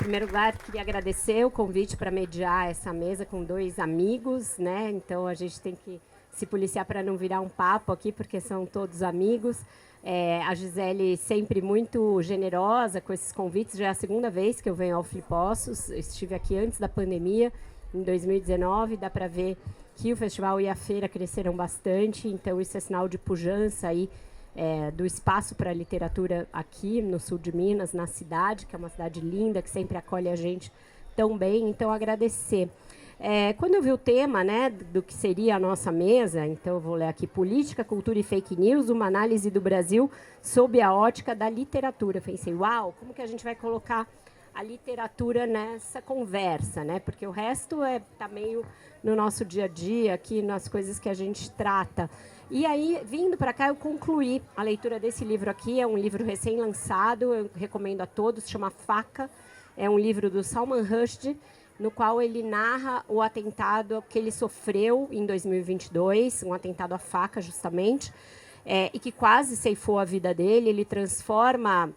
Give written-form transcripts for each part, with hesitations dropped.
primeiro lugar, queria agradecer o convite para mediar essa mesa com dois amigos, né? Então, a gente tem que se policiar para não virar um papo aqui, porque são todos amigos. A Gisele sempre muito generosa com esses convites. Já é a segunda vez que eu venho ao Flipossos. Estive aqui antes da pandemia, em 2019. Dá para ver que o festival e a feira cresceram bastante. Então, isso é sinal de pujança aí, do espaço para a literatura aqui no sul de Minas, na cidade, que é uma cidade linda, que sempre acolhe a gente tão bem. Então, agradecer. Quando eu vi o tema, né, do que seria a nossa mesa, então eu vou ler aqui: Política, Cultura e Fake News, uma análise do Brasil sob a ótica da literatura. Eu pensei, uau, como que a gente vai colocar a literatura nessa conversa, né? Porque o resto está meio no nosso dia a dia, aqui nas coisas que a gente trata. E aí, vindo para cá, eu concluí a leitura desse livro aqui. É um livro recém-lançado, eu recomendo a todos, chama Faca. É um livro do Salman Rushdie, no qual ele narra o atentado que ele sofreu em 2022, um atentado à faca, justamente, e que quase ceifou a vida dele. Ele transforma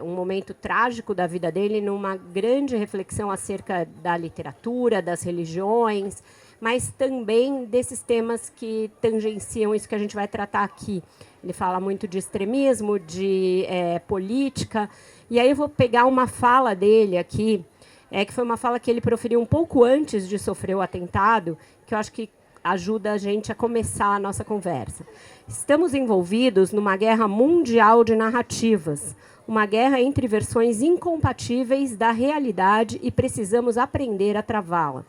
um momento trágico da vida dele numa grande reflexão acerca da literatura, das religiões, mas também desses temas que tangenciam isso que a gente vai tratar aqui. Ele fala muito de extremismo, de política. E aí eu vou pegar uma fala dele aqui, que foi uma fala que ele proferiu um pouco antes de sofrer o atentado, que eu acho que ajuda a gente a começar a nossa conversa. Estamos envolvidos numa guerra mundial de narrativas, uma guerra entre versões incompatíveis da realidade, e precisamos aprender a travá-la.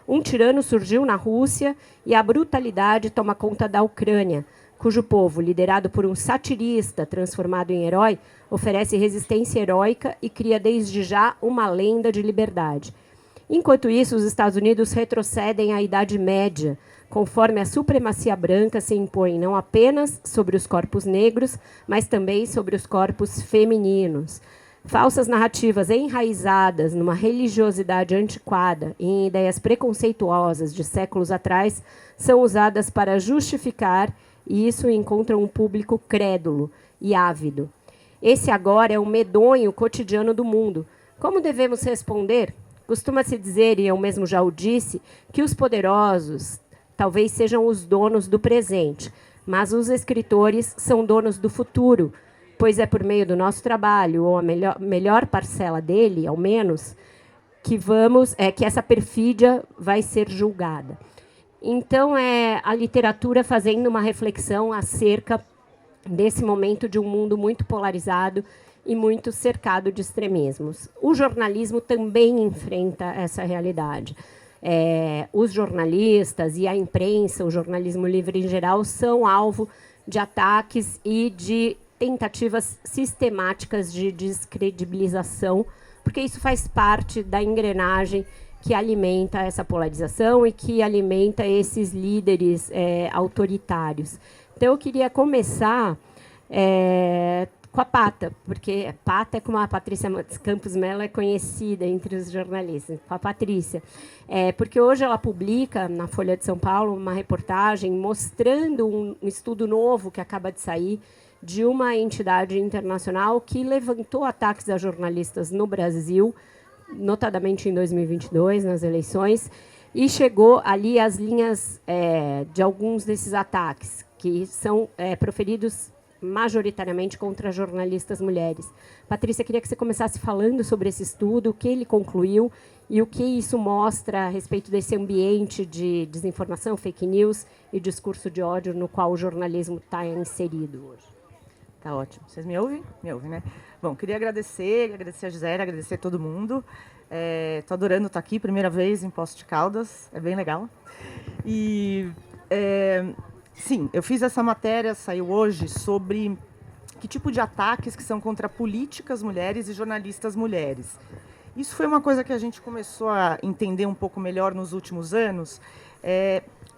Um tirano surgiu na Rússia e a brutalidade toma conta da Ucrânia, cujo povo, liderado por um satirista transformado em herói, oferece resistência heróica e cria desde já uma lenda de liberdade. Enquanto isso, os Estados Unidos retrocedem à Idade Média, conforme a supremacia branca se impõe não apenas sobre os corpos negros, mas também sobre os corpos femininos. Falsas narrativas enraizadas numa religiosidade antiquada e em ideias preconceituosas de séculos atrás são usadas para justificar, e isso encontra um público crédulo e ávido. Esse agora é o medonho cotidiano do mundo. Como devemos responder? Costuma-se dizer, e eu mesmo já o disse, que os poderosos talvez sejam os donos do presente, mas os escritores são donos do futuro, pois é por meio do nosso trabalho, ou a melhor parcela dele, ao menos, que essa perfídia vai ser julgada. Então, a literatura fazendo uma reflexão acerca desse momento de um mundo muito polarizado e muito cercado de extremismos. O jornalismo também enfrenta essa realidade. Os jornalistas e a imprensa, o jornalismo livre em geral, são alvo de ataques e de tentativas sistemáticas de descredibilização, porque isso faz parte da engrenagem que alimenta essa polarização e que alimenta esses líderes autoritários. Então, eu queria começar com a Pata, porque Pata é como a Patrícia Campos Mello é conhecida entre os jornalistas, com a Patrícia. Porque hoje ela publica, na Folha de São Paulo, uma reportagem mostrando um estudo novo que acaba de sair de uma entidade internacional que levantou ataques a jornalistas no Brasil, notadamente em 2022, nas eleições, e chegou ali às linhas de alguns desses ataques, que são proferidos majoritariamente contra jornalistas mulheres. Patrícia, queria que você começasse falando sobre esse estudo, o que ele concluiu e o que isso mostra a respeito desse ambiente de desinformação, fake news e discurso de ódio no qual o jornalismo está inserido hoje. Tá ótimo. Vocês me ouvem? Me ouvem, né? Bom, queria agradecer a Gisele, agradecer a todo mundo. Estou adorando estar aqui, primeira vez em Poços de Caldas, é bem legal. E, sim, eu fiz essa matéria, saiu hoje, sobre que tipo de ataques que são contra políticas mulheres e jornalistas mulheres. Isso foi uma coisa que a gente começou a entender um pouco melhor nos últimos anos.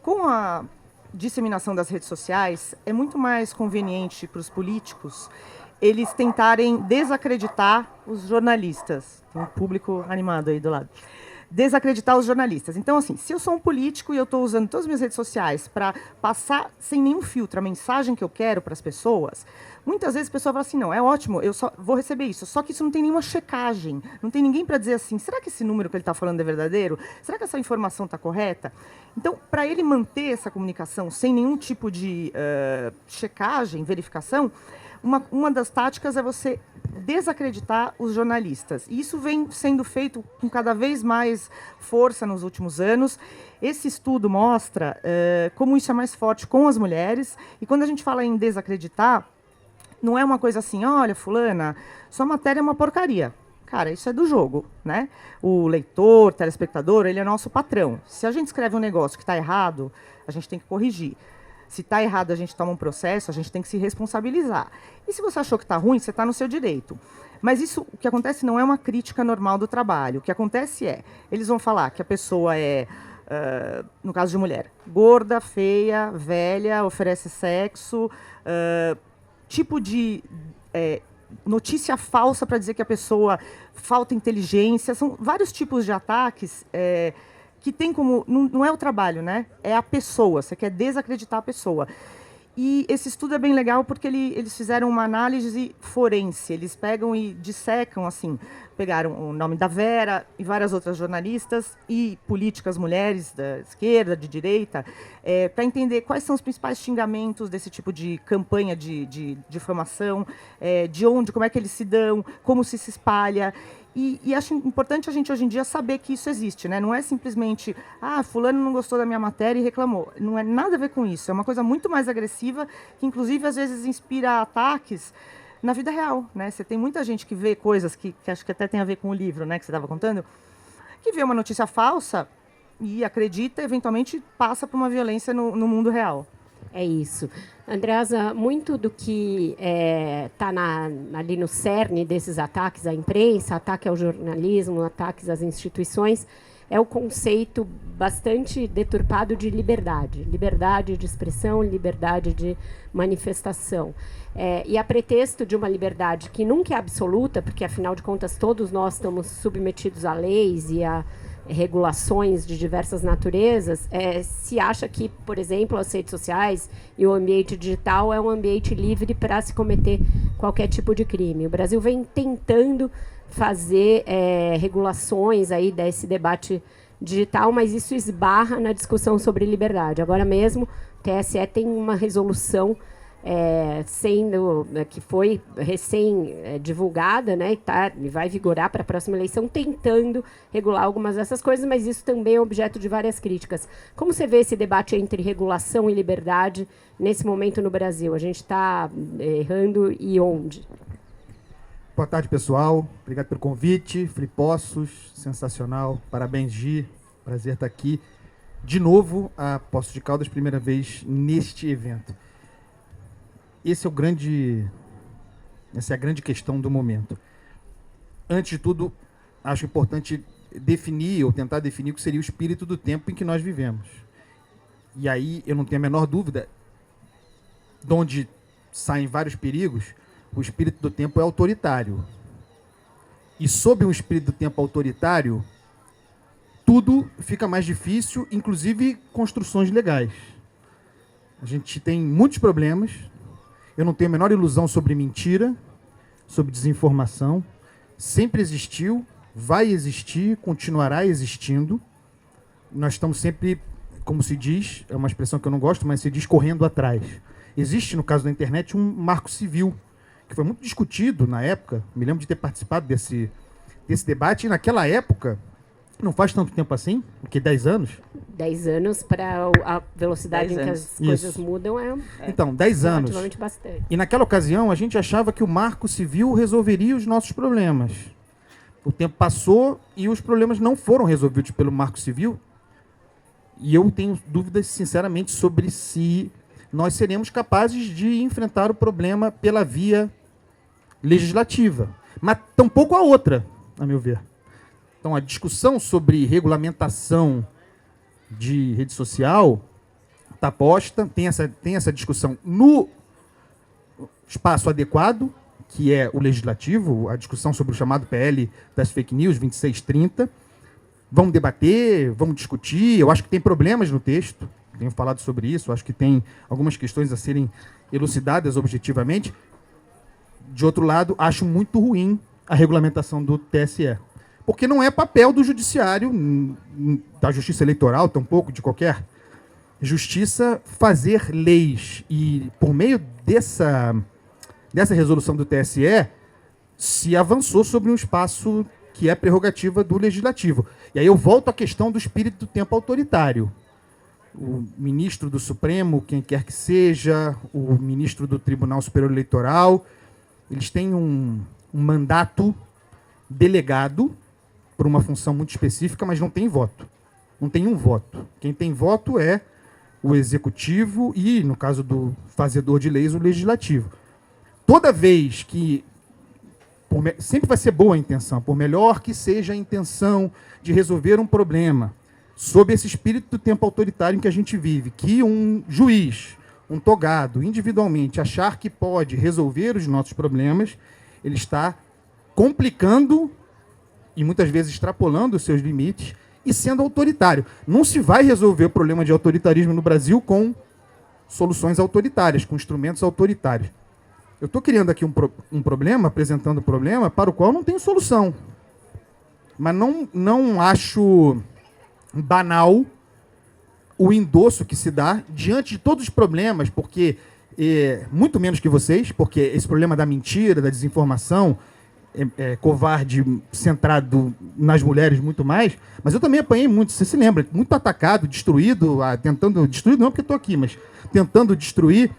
Com a disseminação das redes sociais, é muito mais conveniente para os políticos eles tentarem desacreditar os jornalistas. Tem um público animado aí do lado. desacreditar os jornalistas. Então, assim, se eu sou um político e eu estou usando todas as minhas redes sociais para passar sem nenhum filtro a mensagem que eu quero para as pessoas, muitas vezes a pessoa fala assim, não, é ótimo, eu só vou receber isso. Só que isso não tem nenhuma checagem, não tem ninguém para dizer assim, será que esse número que ele está falando é verdadeiro? Será que essa informação está correta? Então, para ele manter essa comunicação sem nenhum tipo de checagem, verificação, uma das táticas é você desacreditar os jornalistas. E isso vem sendo feito com cada vez mais força nos últimos anos. Esse estudo mostra como isso é mais forte com as mulheres. E quando a gente fala em desacreditar, não é uma coisa assim, olha, fulana, sua matéria é uma porcaria. Cara, isso é do jogo, né? O leitor, telespectador, ele é nosso patrão. Se a gente escreve um negócio que está errado, a gente tem que corrigir. Se está errado, a gente toma um processo, a gente tem que se responsabilizar. E se você achou que está ruim, você está no seu direito. Mas isso, o que acontece não é uma crítica normal do trabalho. O que acontece é, eles vão falar que a pessoa é, no caso de mulher, gorda, feia, velha, oferece sexo, tipo de notícia falsa para dizer que a pessoa falta inteligência. São vários tipos de ataques que tem como... Não é o trabalho, né? É a pessoa. Você quer desacreditar a pessoa. E esse estudo é bem legal porque eles fizeram uma análise forense. Eles pegam e dissecam, assim, pegaram o nome da Vera e várias outras jornalistas e políticas mulheres da esquerda, de direita, para entender quais são os principais xingamentos desse tipo de campanha de difamação, de onde, como é que eles se dão, como se espalha. E acho importante a gente, hoje em dia, saber que isso existe, né? Não é simplesmente, fulano não gostou da minha matéria e reclamou. Não é nada a ver com isso. É uma coisa muito mais agressiva, que, inclusive, às vezes inspira ataques na vida real, né? Você tem muita gente que vê coisas que acho que até tem a ver com o livro, né, que você estava contando, que vê uma notícia falsa e acredita, eventualmente passa por uma violência no mundo real. É isso. Andreasa, muito do que está ali no cerne desses ataques à imprensa, ataque ao jornalismo, ataques às instituições, é o conceito bastante deturpado de liberdade. Liberdade de expressão, liberdade de manifestação. E a pretexto de uma liberdade que nunca é absoluta, porque, afinal de contas, todos nós estamos submetidos a leis e a regulações de diversas naturezas, se acha que, por exemplo, as redes sociais e o ambiente digital é um ambiente livre para se cometer qualquer tipo de crime. O Brasil vem tentando fazer regulações aí desse debate digital, mas isso esbarra na discussão sobre liberdade. Agora mesmo, o TSE tem uma resolução que foi recém divulgada, né, e vai vigorar para a próxima eleição, tentando regular algumas dessas coisas, mas isso também é objeto de várias críticas. Como você vê esse debate entre regulação e liberdade nesse momento no Brasil? A gente está errando e onde? Boa tarde, pessoal. Obrigado pelo convite. Felipe Poços, sensacional. Parabéns, Gi. Prazer estar aqui. De novo, a Poços de Caldas, primeira vez neste evento. Essa é a grande questão do momento. Antes de tudo, acho importante definir, ou tentar definir, o que seria o espírito do tempo em que nós vivemos. E aí, eu não tenho a menor dúvida, de onde saem vários perigos, o espírito do tempo é autoritário. E sob um espírito do tempo autoritário, tudo fica mais difícil, inclusive construções legais. A gente tem muitos problemas. Eu não tenho a menor ilusão sobre mentira, sobre desinformação. Sempre existiu, vai existir, continuará existindo. Nós estamos sempre, como se diz, é uma expressão que eu não gosto, mas se diz correndo atrás. Existe, no caso da internet, um marco civil, que foi muito discutido na época. Me lembro de ter participado desse debate. E naquela época, não faz tanto tempo assim, porque 10 anos. 10 anos para a velocidade em que as coisas mudam então, 10 anos. Relativamente bastante. E naquela ocasião, a gente achava que o marco civil resolveria os nossos problemas. O tempo passou e os problemas não foram resolvidos pelo marco civil. E eu tenho dúvidas, sinceramente, sobre se nós seremos capazes de enfrentar o problema pela via legislativa. Mas tampouco a outra, a meu ver. Então, a discussão sobre regulamentação de rede social está posta, tem essa discussão no espaço adequado, que é o legislativo, a discussão sobre o chamado PL das fake news, 2630. Vamos debater, vamos discutir. Eu acho que tem problemas no texto, tenho falado sobre isso, acho que tem algumas questões a serem elucidadas objetivamente. De outro lado, acho muito ruim a regulamentação do TSE, porque não é papel do judiciário, da justiça eleitoral, tampouco de qualquer justiça, fazer leis. E, por meio dessa resolução do TSE, se avançou sobre um espaço que é prerrogativa do Legislativo. E aí eu volto à questão do espírito do tempo autoritário. O ministro do Supremo, quem quer que seja, o ministro do Tribunal Superior Eleitoral, eles têm um mandato delegado por uma função muito específica, mas não tem voto. Não tem um voto. Quem tem voto é o Executivo e, no caso do fazedor de leis, o Legislativo. Toda vez que... sempre vai ser boa a intenção, por melhor que seja a intenção de resolver um problema, sob esse espírito do tempo autoritário em que a gente vive, que um juiz, um togado, individualmente, achar que pode resolver os nossos problemas, ele está complicando e muitas vezes extrapolando os seus limites e sendo autoritário. Não se vai resolver o problema de autoritarismo no Brasil com soluções autoritárias, com instrumentos autoritários. Eu estou criando aqui um problema, apresentando um problema para o qual não tenho solução. Mas não acho banal o endosso que se dá diante de todos os problemas, porque, muito menos que vocês, porque esse problema da mentira, da desinformação, covarde, centrado nas mulheres muito mais, mas eu também apanhei muito, você se lembra, muito atacado, destruído, tentando, destruído não porque estou aqui, mas tentando destruir.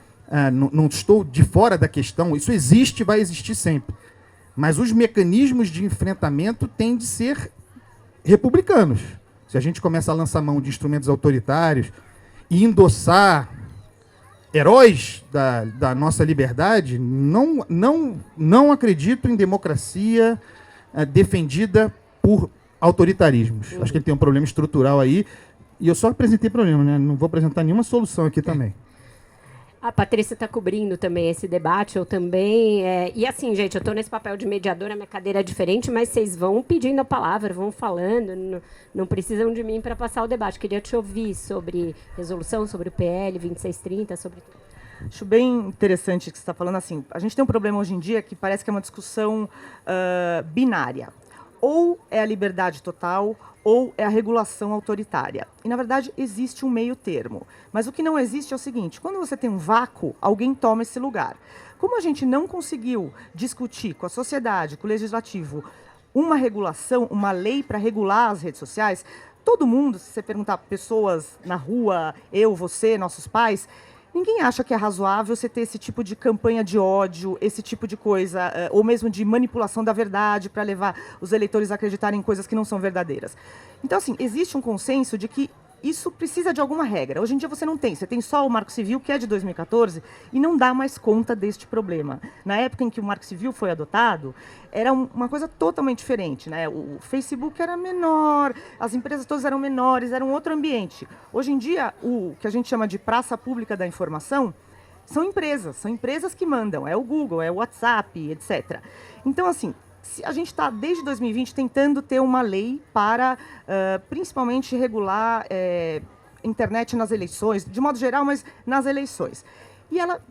Não estou de fora da questão, isso existe e vai existir sempre. Mas os mecanismos de enfrentamento têm de ser republicanos. Se a gente começa a lançar mão de instrumentos autoritários e endossar heróis da nossa liberdade, não acredito em democracia defendida por autoritarismos. Acho que ele tem um problema estrutural aí, e eu só apresentei problema, né? Não vou apresentar nenhuma solução aqui também. A Patrícia está cobrindo também esse debate, eu também. E assim, gente, eu estou nesse papel de mediadora, minha cadeira é diferente, mas vocês vão pedindo a palavra, vão falando, não precisam de mim para passar o debate. Queria te ouvir sobre resolução, sobre o PL 2630, sobre tudo. Acho bem interessante o que você está falando. Assim, a gente tem um problema hoje em dia que parece que é uma discussão binária. Ou é a liberdade total, ou é a regulação autoritária. E, na verdade, existe um meio termo. Mas o que não existe é o seguinte, quando você tem um vácuo, alguém toma esse lugar. Como a gente não conseguiu discutir com a sociedade, com o legislativo, uma regulação, uma lei para regular as redes sociais, todo mundo, se você perguntar pessoas na rua, eu, você, nossos pais, ninguém acha que é razoável você ter esse tipo de campanha de ódio, esse tipo de coisa, ou mesmo de manipulação da verdade para levar os eleitores a acreditarem em coisas que não são verdadeiras. Então, assim, existe um consenso de que isso precisa de alguma regra. Hoje em dia você não tem. Você tem só o Marco Civil, que é de 2014, e não dá mais conta deste problema. Na época em que o Marco Civil foi adotado, era uma coisa totalmente diferente, né? O Facebook era menor, as empresas todas eram menores, era um outro ambiente. Hoje em dia, o que a gente chama de praça pública da informação são empresas que mandam. É o Google, é o WhatsApp, etc. Então, assim, a gente está, desde 2020, tentando ter uma lei para, principalmente, regular internet nas eleições, de modo geral, mas nas eleições. E ela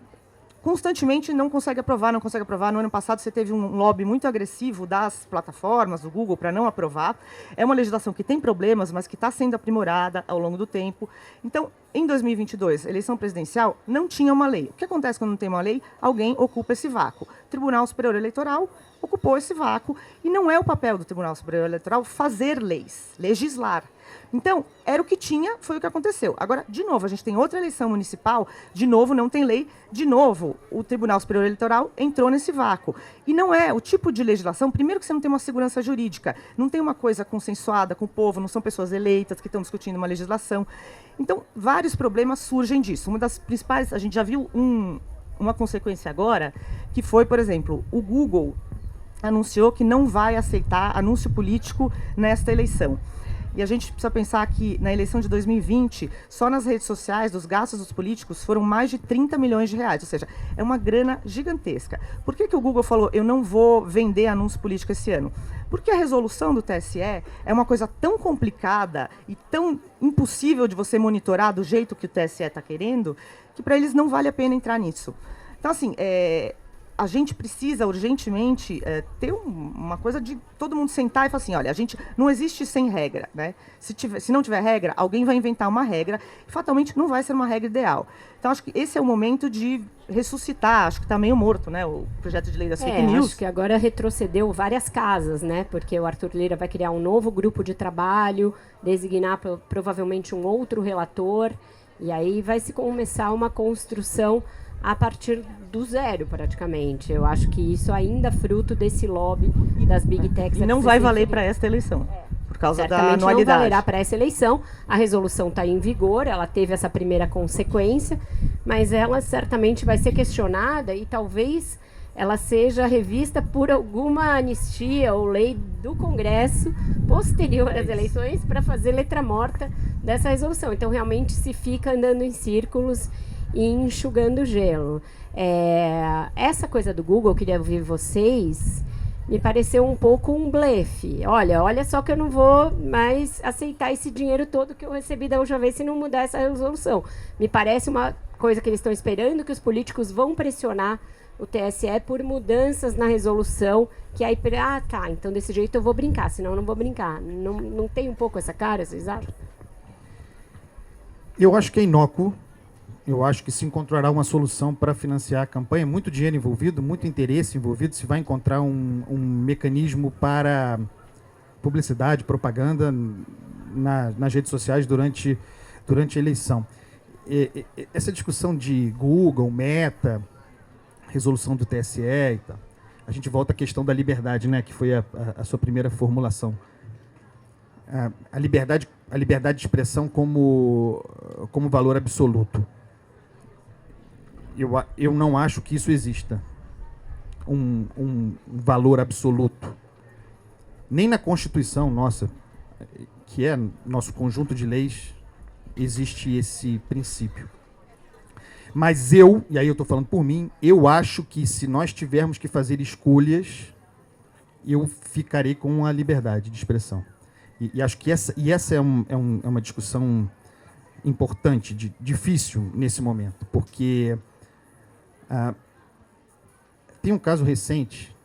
constantemente não consegue aprovar. No ano passado, você teve um lobby muito agressivo das plataformas, do Google, para não aprovar. É uma legislação que tem problemas, mas que está sendo aprimorada ao longo do tempo. Então, em 2022, eleição presidencial, não tinha uma lei. O que acontece quando não tem uma lei? Alguém ocupa esse vácuo. O Tribunal Superior Eleitoral ocupou esse vácuo, e não é o papel do Tribunal Superior Eleitoral fazer leis, legislar. Então, era o que tinha, foi o que aconteceu. Agora, de novo, a gente tem outra eleição municipal, de novo, não tem lei, de novo, o Tribunal Superior Eleitoral entrou nesse vácuo. E não é o tipo de legislação, primeiro que você não tem uma segurança jurídica, não tem uma coisa consensuada com o povo, não são pessoas eleitas que estão discutindo uma legislação. Então, vários problemas surgem disso. Uma das principais, a gente já viu uma consequência agora, que foi, por exemplo, o Google anunciou que não vai aceitar anúncio político nesta eleição. E a gente precisa pensar que, na eleição de 2020, só nas redes sociais, dos gastos dos políticos, foram mais de 30 milhões de reais. Ou seja, é uma grana gigantesca. Por que o Google falou, eu não vou vender anúncio político esse ano? Porque a resolução do TSE é uma coisa tão complicada e tão impossível de você monitorar do jeito que o TSE está querendo, que para eles não vale a pena entrar nisso. Então, assim, a gente precisa urgentemente ter uma coisa de todo mundo sentar e falar assim, olha, a gente não existe sem regra, né? Se não tiver regra, alguém vai inventar uma regra e fatalmente não vai ser uma regra ideal. Então, acho que esse é o momento de ressuscitar, acho que está meio morto, né, o projeto de lei das fake news. Acho que agora retrocedeu várias casas, né, porque o Arthur Lira vai criar um novo grupo de trabalho, designar provavelmente um outro relator, e aí vai se começar uma construção a partir do zero, praticamente. Eu acho que isso ainda é fruto desse lobby das Big Techs. E não vai valer para esta eleição, por causa da anualidade. Não valerá para essa eleição. A resolução está em vigor, ela teve essa primeira consequência, mas ela certamente vai ser questionada e talvez ela seja revista por alguma anistia ou lei do Congresso posterior às eleições para fazer letra morta dessa resolução. Então, realmente, se fica andando em círculos e enxugando gelo. Essa coisa do Google, eu queria ouvir vocês, me pareceu um pouco um blefe. Olha só que eu não vou mais aceitar esse dinheiro todo que eu recebi da última vez se não mudar essa resolução. Me parece uma coisa que eles estão esperando, que os políticos vão pressionar o TSE por mudanças na resolução, que aí, tá, então desse jeito eu vou brincar, senão eu não vou brincar. Não tem um pouco essa cara, vocês acham? Eu acho que é inócuo. Eu acho que se encontrará uma solução para financiar a campanha. Muito dinheiro envolvido, muito interesse envolvido. Se vai encontrar um mecanismo para publicidade, propaganda nas redes sociais durante a eleição. Essa discussão de Google, Meta, resolução do TSE e tal, a gente volta à questão da liberdade, né, que foi a sua primeira formulação. A liberdade de expressão como valor absoluto. Eu não acho que isso exista, um valor absoluto. Nem na Constituição nossa, que é nosso conjunto de leis, existe esse princípio. Mas e aí eu estou falando por mim, eu acho que se nós tivermos que fazer escolhas, eu ficarei com a liberdade de expressão. E acho que essa é uma discussão importante, difícil nesse momento, porque tem um caso recente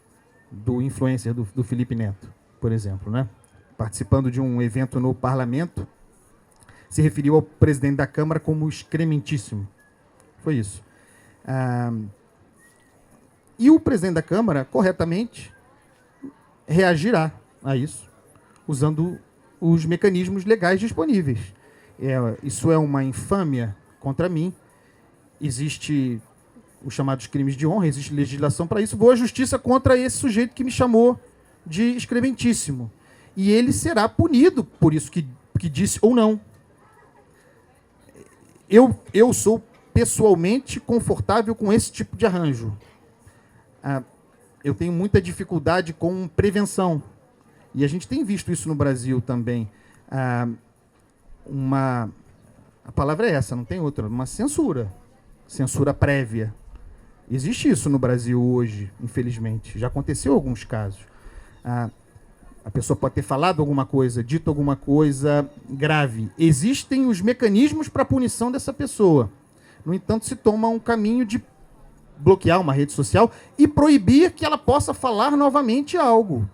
do influencer do Felipe Neto, por exemplo, né? Participando de um evento no parlamento, se referiu ao presidente da Câmara como excrementíssimo. Foi isso. E o presidente da Câmara, corretamente, reagirá a isso, usando os mecanismos legais disponíveis. Isso é uma infâmia contra mim. Existe os chamados crimes de honra, existe legislação para isso. Vou à justiça contra esse sujeito que me chamou de excrementíssimo. E ele será punido por isso que disse ou não. Eu sou pessoalmente confortável com esse tipo de arranjo. Eu tenho muita dificuldade com prevenção. E a gente tem visto isso no Brasil também. A palavra é essa, não tem outra. Uma censura. Censura prévia. Existe isso no Brasil hoje, infelizmente. Já aconteceu em alguns casos. A pessoa pode ter falado alguma coisa, dito alguma coisa grave. Existem os mecanismos para a punição dessa pessoa. No entanto, se toma um caminho de bloquear uma rede social e proibir que ela possa falar novamente algo.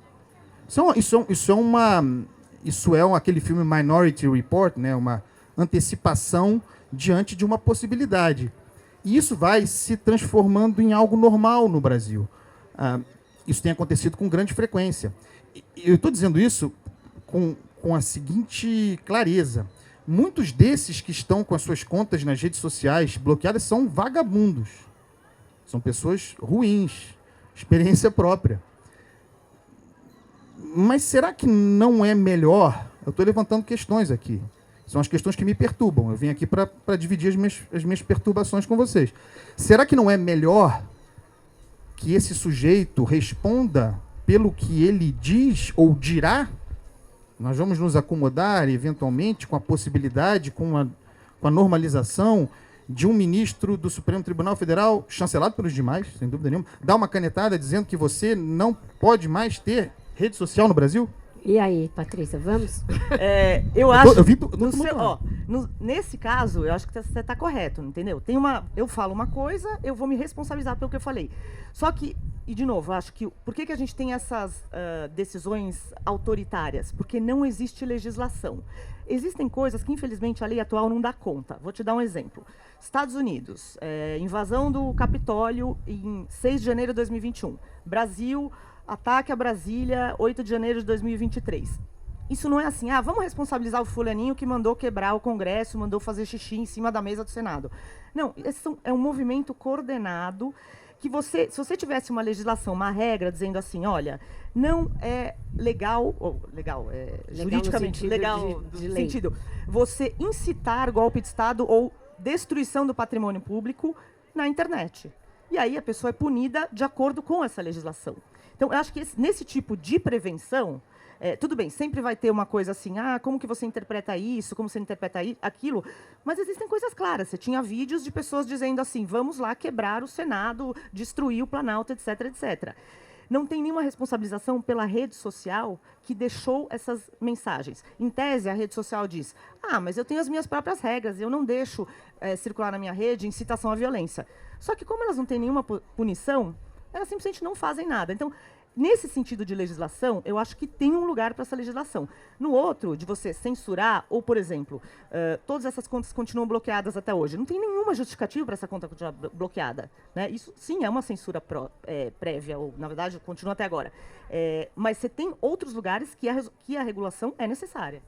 Isso é aquele filme Minority Report, né? Uma antecipação diante de uma possibilidade. E isso vai se transformando em algo normal no Brasil. Isso tem acontecido com grande frequência. Eu estou dizendo isso com a seguinte clareza. Muitos desses que estão com as suas contas nas redes sociais bloqueadas são vagabundos. São pessoas ruins, experiência própria. Mas será que não é melhor? Eu estou levantando questões aqui. São as questões que me perturbam. Eu vim aqui para dividir as minhas perturbações com vocês. Será que não é melhor que esse sujeito responda pelo que ele diz ou dirá Nós vamos nos acomodar, eventualmente, com a possibilidade, com a normalização de um ministro do Supremo Tribunal Federal, chancelado pelos demais, sem dúvida nenhuma, dar uma canetada dizendo que você não pode mais ter rede social no Brasil? E aí, Patrícia, vamos? Eu acho. Nesse nesse caso, eu acho que você está correto, entendeu? Eu falo uma coisa, eu vou me responsabilizar pelo que eu falei. Só que, e de novo, eu acho que por que a gente tem essas decisões autoritárias? Porque não existe legislação. Existem coisas que, infelizmente, a lei atual não dá conta. Vou te dar um exemplo. Estados Unidos, invasão do Capitólio em 6 de janeiro de 2021. Brasil, ataque a Brasília, 8 de janeiro de 2023. Isso não é assim, vamos responsabilizar o fulaninho que mandou quebrar o Congresso, mandou fazer xixi em cima da mesa do Senado. Não, é um movimento coordenado que se você tivesse uma legislação, uma regra dizendo assim, olha, não é legal juridicamente, legal de no lei. sentido, você incitar golpe de Estado ou destruição do patrimônio público na internet. E aí a pessoa é punida de acordo com essa legislação. Então, eu acho que nesse tipo de prevenção, tudo bem, sempre vai ter uma coisa assim, como que você interpreta isso, como você interpreta aquilo, mas existem coisas claras. Você tinha vídeos de pessoas dizendo assim, vamos lá quebrar o Senado, destruir o Planalto, etc, etc. Não tem nenhuma responsabilização pela rede social que deixou essas mensagens. Em tese, a rede social diz, mas eu tenho as minhas próprias regras, eu não deixo circular na minha rede incitação à violência. Só que como elas não têm nenhuma punição, elas simplesmente não fazem nada. Então, nesse sentido de legislação, eu acho que tem um lugar para essa legislação. No outro, de você censurar, ou, por exemplo, todas essas contas continuam bloqueadas até hoje. Não tem nenhuma justificativa para essa conta continuar bloqueada. Né? Isso, sim, é uma censura prévia, ou, na verdade, continua até agora. Mas você tem outros lugares que a regulação é necessária.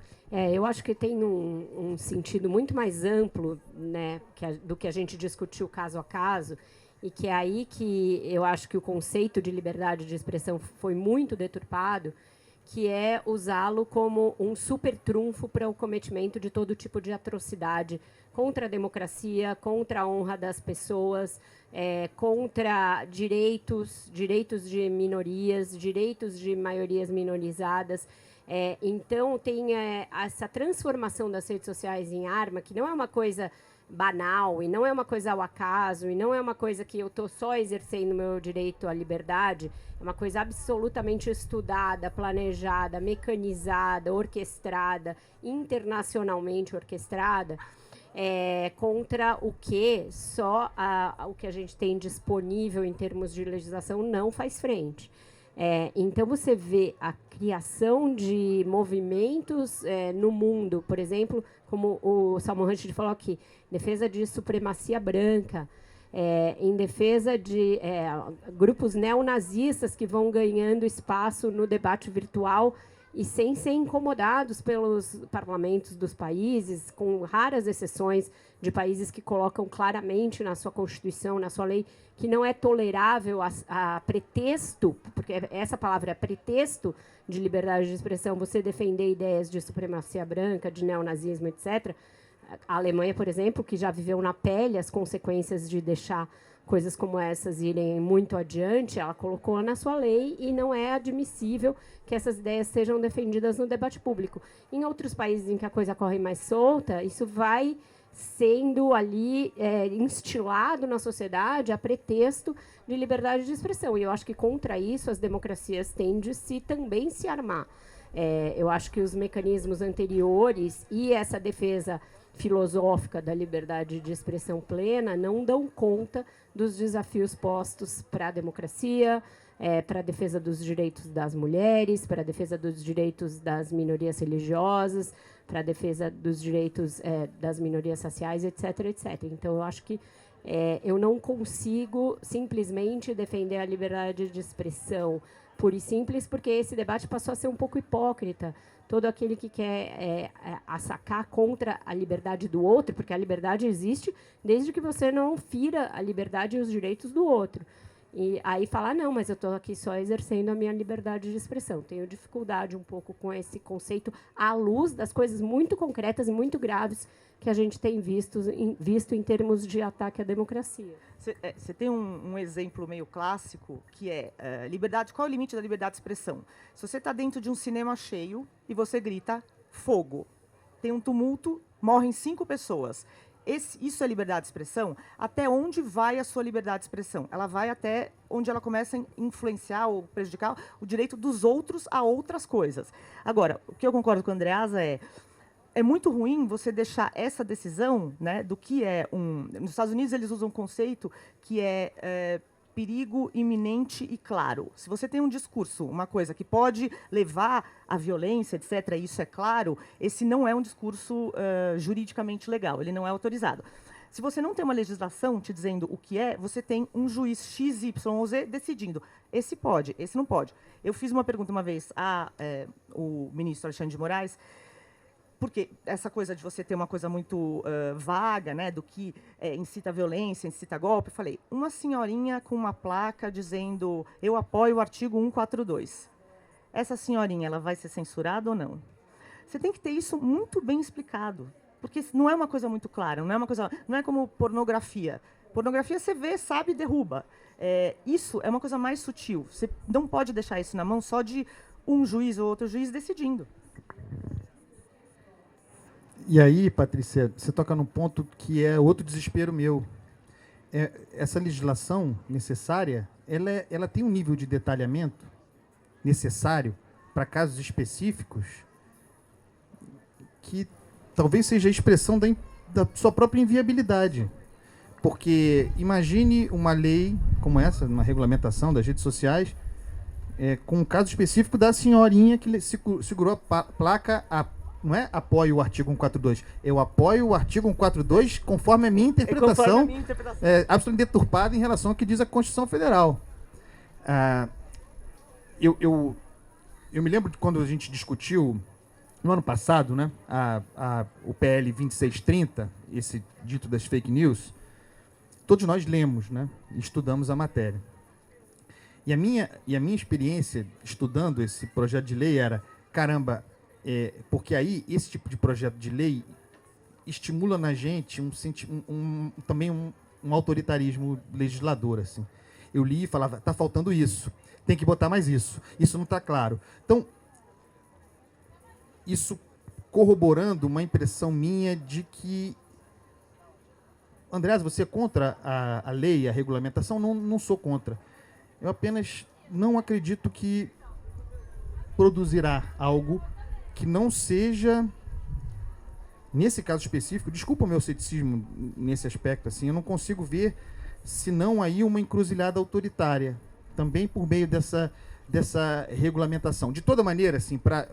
Eu acho que tem um sentido muito mais amplo, né, do que a gente discutiu caso a caso, e que é aí que eu acho que o conceito de liberdade de expressão foi muito deturpado, que é usá-lo como um super trunfo para o cometimento de todo tipo de atrocidade contra a democracia, contra a honra das pessoas, contra direitos de minorias, direitos de maiorias minorizadas. Então, tem essa transformação das redes sociais em arma, que não é uma coisa banal, e não é uma coisa ao acaso, e não é uma coisa que eu estou só exercendo meu direito à liberdade, é uma coisa absolutamente estudada, planejada, mecanizada, orquestrada, internacionalmente orquestrada, contra o que só o que a gente tem disponível em termos de legislação não faz frente. Então, você vê a criação de movimentos no mundo, por exemplo, como o Salman Rushdie falou aqui, defesa de supremacia branca, em defesa de grupos neonazistas que vão ganhando espaço no debate virtual e sem ser incomodados pelos parlamentos dos países, com raras exceções de países que colocam claramente na sua Constituição, na sua lei, que não é tolerável a pretexto, porque essa palavra é pretexto de liberdade de expressão, você defender ideias de supremacia branca, de neonazismo, etc. A Alemanha, por exemplo, que já viveu na pele as consequências de deixar coisas como essas irem muito adiante, ela colocou na sua lei e não é admissível que essas ideias sejam defendidas no debate público. Em outros países em que a coisa corre mais solta, isso vai sendo ali instilado na sociedade a pretexto de liberdade de expressão. E eu acho que contra isso as democracias têm de também se armar. Eu acho que os mecanismos anteriores e essa defesa filosófica da liberdade de expressão plena não dão conta dos desafios postos para a democracia, para a defesa dos direitos das mulheres, para a defesa dos direitos das minorias religiosas, para a defesa dos direitos das minorias raciais, etc, etc. Então, eu acho que eu não consigo simplesmente defender a liberdade de expressão pura e simples, porque esse debate passou a ser um pouco hipócrita. Todo aquele que quer assacar contra a liberdade do outro, porque a liberdade existe desde que você não fira a liberdade e os direitos do outro. E aí falar, não, mas eu estou aqui só exercendo a minha liberdade de expressão. Tenho dificuldade um pouco com esse conceito à luz das coisas muito concretas e muito graves que a gente tem visto em termos de ataque à democracia. Você tem um exemplo meio clássico, que é liberdade. Qual é o limite da liberdade de expressão? Se você está dentro de um cinema cheio e você grita fogo, tem um tumulto, morrem 5 pessoas. Isso é liberdade de expressão? Até onde vai a sua liberdade de expressão? Ela vai até onde ela começa a influenciar ou prejudicar o direito dos outros a outras coisas. Agora, o que eu concordo com a Andreasa é muito ruim você deixar essa decisão, né, do que é Nos Estados Unidos, eles usam um conceito que é perigo iminente e claro. Se você tem um discurso, uma coisa que pode levar à violência, etc., isso é claro, esse não é um discurso juridicamente legal, ele não é autorizado. Se você não tem uma legislação te dizendo o que é, você tem um juiz X, Y ou Z decidindo. Esse pode, esse não pode. Eu fiz uma pergunta uma vez ao ministro Alexandre de Moraes, porque essa coisa de você ter uma coisa muito vaga, né, do que incita a violência, incita a golpe, eu falei, uma senhorinha com uma placa dizendo eu apoio o artigo 142. Essa senhorinha, ela vai ser censurada ou não? Você tem que ter isso muito bem explicado, porque não é uma coisa muito clara, não é como pornografia. Pornografia você vê, sabe e derruba. Isso é uma coisa mais sutil. Você não pode deixar isso na mão só de um juiz ou outro juiz decidindo. E aí, Patrícia, você toca num ponto que é outro desespero meu. Essa legislação necessária, ela tem um nível de detalhamento necessário para casos específicos que talvez seja a expressão da sua própria inviabilidade. Porque imagine uma lei como essa, uma regulamentação das redes sociais, com um caso específico da senhorinha que segurou a placa não é apoio o artigo 142. Eu apoio o artigo 142 conforme a minha interpretação, absolutamente deturpada em relação ao que diz a Constituição Federal. Eu me lembro de quando a gente discutiu, no ano passado, né, o PL 2630, esse dito das fake news, todos nós lemos, né, e estudamos a matéria. E a minha experiência estudando esse projeto de lei era, caramba, porque aí esse tipo de projeto de lei estimula na gente também um autoritarismo legislador. Assim. Eu li e falava, está faltando isso, tem que botar mais isso não está claro. Então, isso corroborando uma impressão minha de que, Andreasa, você é contra a lei, a regulamentação? Não sou contra. Eu apenas não acredito que produzirá algo que não seja, nesse caso específico, desculpa o meu ceticismo nesse aspecto, assim, eu não consigo ver, senão aí uma encruzilhada autoritária, também por meio dessa regulamentação. De toda maneira, assim, para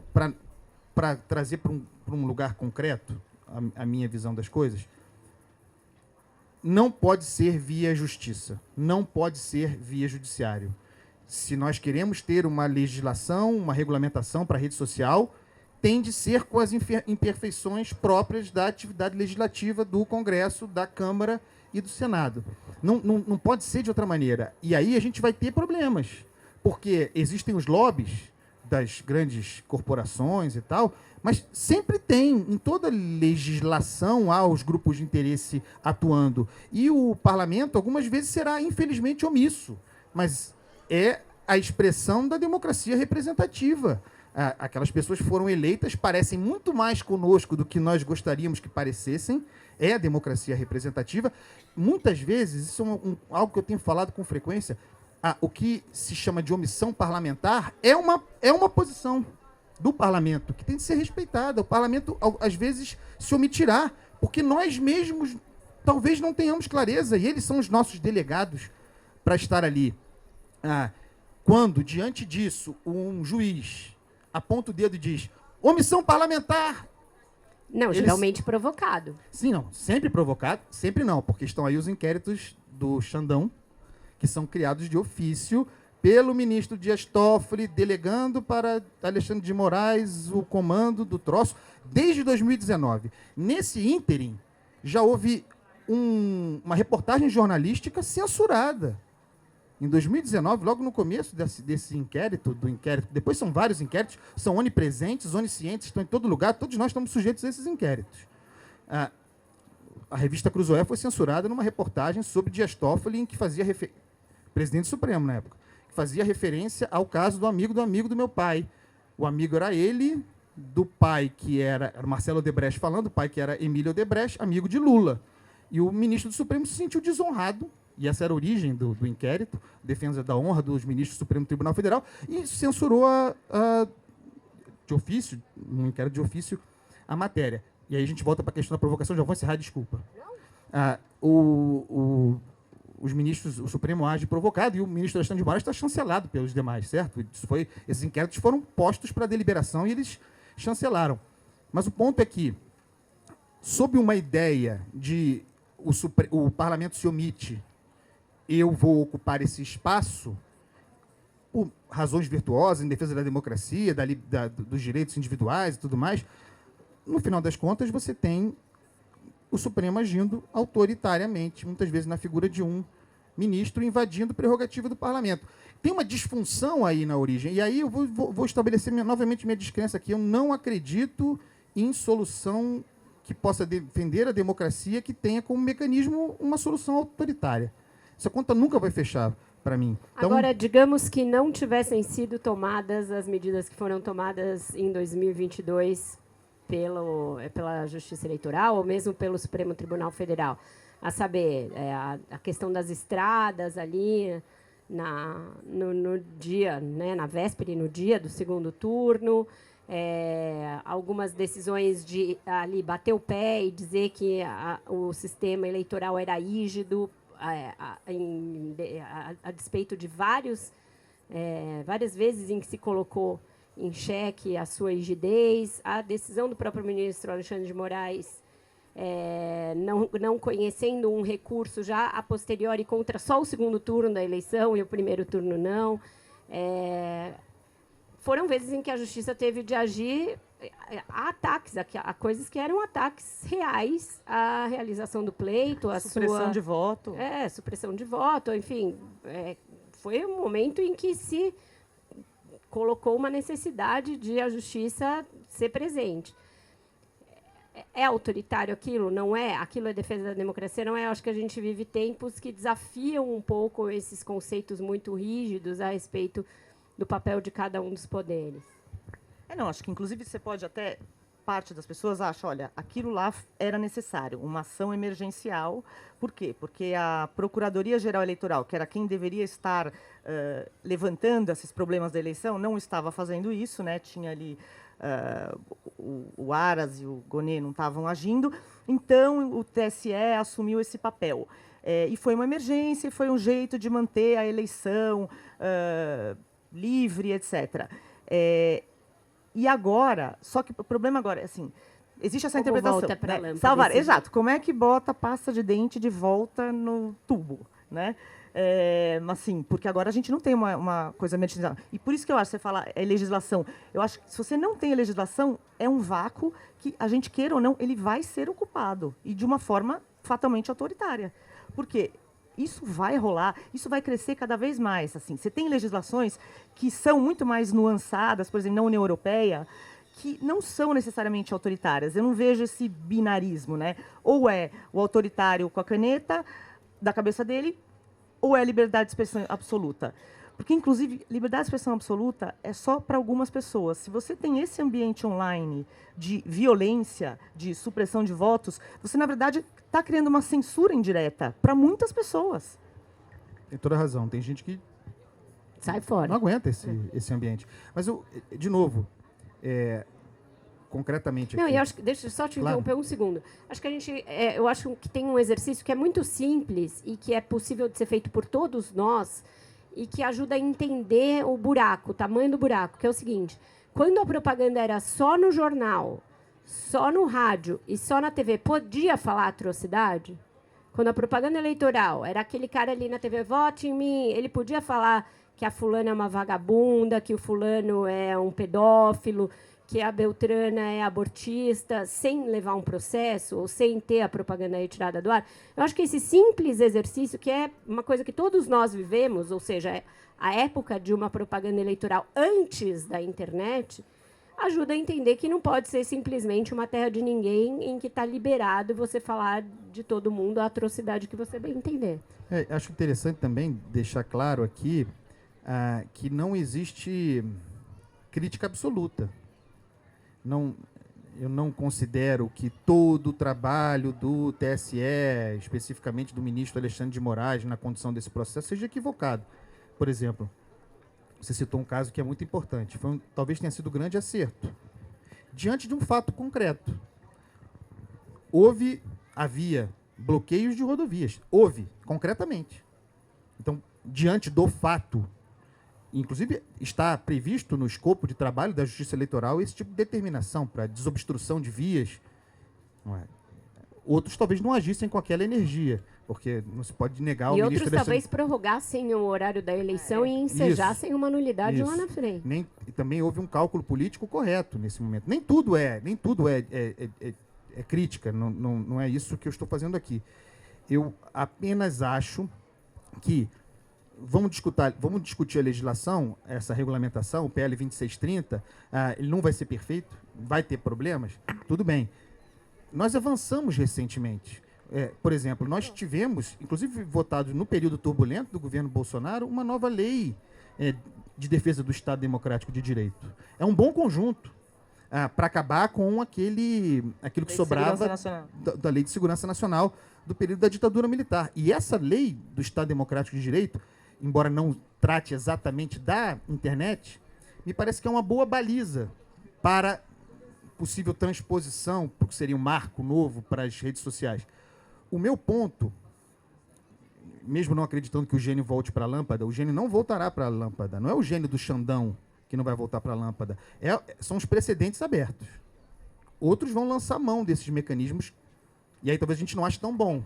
trazer para um lugar concreto a minha visão das coisas, não pode ser via justiça, não pode ser via judiciário. Se nós queremos ter uma legislação, uma regulamentação para a rede social, tem de ser com as imperfeições próprias da atividade legislativa do Congresso, da Câmara e do Senado. Não pode ser de outra maneira. E aí a gente vai ter problemas, porque existem os lobbies das grandes corporações e tal, mas sempre tem, em toda legislação, há os grupos de interesse atuando. E o parlamento, algumas vezes, será, infelizmente, omisso. Mas é a expressão da democracia representativa. Aquelas pessoas foram eleitas, parecem muito mais conosco do que nós gostaríamos que parecessem. É a democracia representativa. Muitas vezes, isso é algo que eu tenho falado com frequência, o que se chama de omissão parlamentar é uma posição do parlamento que tem de ser respeitada. O parlamento, às vezes, se omitirá, porque nós mesmos talvez não tenhamos clareza, e eles são os nossos delegados para estar ali. Quando, diante disso, um juiz aponta o dedo e diz omissão parlamentar. Não, geralmente provocado. Sim, não. Sempre provocado. Sempre não, porque estão aí os inquéritos do Xandão, que são criados de ofício pelo ministro Dias Toffoli, delegando para Alexandre de Moraes o comando do troço, desde 2019. Nesse ínterim, já houve uma reportagem jornalística censurada Em 2019, logo no começo desse inquérito, depois são vários inquéritos, são onipresentes, oniscientes, estão em todo lugar, todos nós estamos sujeitos a esses inquéritos. A revista Cruzoé foi censurada numa reportagem sobre Dias Toffoli, em que fazia presidente supremo na época, que fazia referência ao caso do amigo do meu pai. O amigo era ele, do pai que era Marcelo Odebrecht falando, o pai que era Emílio Odebrecht, amigo de Lula. E o ministro do Supremo se sentiu desonrado, e essa era a origem do inquérito, defesa da honra dos ministros do Supremo Tribunal Federal, e censurou de ofício, um inquérito de ofício, a matéria. E aí a gente volta para a questão da provocação, já vou encerrar, desculpa. Os ministros, o Supremo age provocado, e o ministro Alexandre de Moraes está chancelado pelos demais, certo? Esses inquéritos foram postos para deliberação e eles chancelaram. Mas o ponto é que, sob uma ideia de o parlamento se omite, eu vou ocupar esse espaço, por razões virtuosas, em defesa da democracia, dos direitos individuais e tudo mais, no final das contas, você tem o Supremo agindo autoritariamente, muitas vezes na figura de um ministro invadindo prerrogativa do parlamento. Tem uma disfunção aí na origem, e aí eu vou estabelecer novamente minha descrença aqui. Eu não acredito em solução que possa defender a democracia que tenha como mecanismo uma solução autoritária. Essa conta nunca vai fechar para mim. Então, agora, digamos que não tivessem sido tomadas as medidas que foram tomadas em 2022 pela Justiça Eleitoral ou mesmo pelo Supremo Tribunal Federal, a saber, a questão das estradas ali no dia, né, na véspera e no dia do segundo turno, algumas decisões de ali bater o pé e dizer que o sistema eleitoral era rígido, a despeito de várias vezes em que se colocou em xeque a sua rigidez, a decisão do próprio ministro Alexandre de Moraes, não conhecendo um recurso já a posteriori contra só o segundo turno da eleição e o primeiro turno não. Foram vezes em que a Justiça teve de agir a ataques, a coisas que eram ataques reais à realização do pleito, a supressão de voto. Supressão de voto, enfim. Foi um momento em que se colocou uma necessidade de a Justiça ser presente. É autoritário aquilo? Não é? Aquilo é defesa da democracia? Não é? Eu acho que a gente vive tempos que desafiam um pouco esses conceitos muito rígidos a respeito do papel de cada um dos poderes. Não, acho que, inclusive, você pode até... Parte das pessoas acha, olha, aquilo lá era necessário, uma ação emergencial. Por quê? Porque a Procuradoria-Geral Eleitoral, que era quem deveria estar levantando esses problemas da eleição, não estava fazendo isso, né? Tinha ali o Aras e o Gonê não estavam agindo, então o TSE assumiu esse papel. E foi uma emergência, e foi um jeito de manter a eleição livre, etc. E agora, só que o problema agora é assim, existe essa interpretação. Volta para a lâmpada, salvar, exato. Como é que bota a pasta de dente de volta no tubo, né? Assim, porque agora a gente não tem uma coisa medicinal. E por isso que eu acho, você fala, legislação. Eu acho que se você não tem a legislação, é um vácuo que, a gente queira ou não, ele vai ser ocupado. E de uma forma fatalmente autoritária. Por quê? Isso vai rolar, isso vai crescer cada vez mais. Assim. Você tem legislações que são muito mais nuançadas, por exemplo, na União Europeia, que não são necessariamente autoritárias. Eu não vejo esse binarismo, né? Ou é o autoritário com a caneta da cabeça dele, ou é a liberdade de expressão absoluta. Porque, inclusive, liberdade de expressão absoluta é só para algumas pessoas. Se você tem esse ambiente online de violência, de supressão de votos, você, na verdade, está criando uma censura indireta para muitas pessoas. Tem toda a razão. Tem gente que sai fora. Não aguenta esse ambiente. Mas, de novo, concretamente aqui... Não, e eu acho que, deixa eu só te interromper um segundo. Acho que a gente, eu acho que tem um exercício que é muito simples e que é possível de ser feito por todos nós e que ajuda a entender o buraco, o tamanho do buraco, que é o seguinte: quando a propaganda era só no jornal, só no rádio e só na TV, podia falar atrocidade? Quando a propaganda eleitoral era aquele cara ali na TV, vote em mim, ele podia falar que a fulana é uma vagabunda, que o fulano é um pedófilo, que a Beltrana é abortista sem levar um processo ou sem ter a propaganda retirada do ar. Eu acho que esse simples exercício, que é uma coisa que todos nós vivemos, ou seja, a época de uma propaganda eleitoral antes da internet, ajuda a entender que não pode ser simplesmente uma terra de ninguém em que está liberado você falar de todo mundo a atrocidade que você bem entender. Acho interessante também deixar claro aqui que não existe crítica absoluta. Eu não considero que todo o trabalho do TSE, especificamente do ministro Alexandre de Moraes, na condução desse processo, seja equivocado. Por exemplo, você citou um caso que é muito importante. Talvez tenha sido um grande acerto. Diante de um fato concreto, havia bloqueios de rodovias. Concretamente. Então, diante do fato, inclusive está previsto no escopo de trabalho da Justiça Eleitoral esse tipo de determinação para desobstrução de vias. Não é? Outros talvez não agissem com aquela energia, porque não se pode negar ao ministro... E outros talvez prorrogassem o horário da eleição e ensejassem uma nulidade lá na frente. E também houve um cálculo político correto nesse momento. Nem tudo é crítica, não é isso que eu estou fazendo aqui. Eu apenas acho que vamos discutir a legislação, essa regulamentação, o PL 2630, ele não vai ser perfeito, vai ter problemas, tudo bem. Nós avançamos recentemente. Por exemplo, nós tivemos, inclusive votado no período turbulento do governo Bolsonaro, uma nova lei de defesa do Estado Democrático de Direito. É um bom conjunto para acabar com aquilo que sobrava da Lei de Segurança Nacional do período da ditadura militar. E essa lei do Estado Democrático de Direito, embora não trate exatamente da internet, me parece que é uma boa baliza para possível transposição, porque seria um marco novo para as redes sociais. O meu ponto, mesmo não acreditando que o gênio volte para a lâmpada, o gênio não voltará para a lâmpada. Não é o gênio do Xandão que não vai voltar para a lâmpada. São os precedentes abertos. Outros vão lançar mão desses mecanismos, e aí talvez a gente não ache tão bom.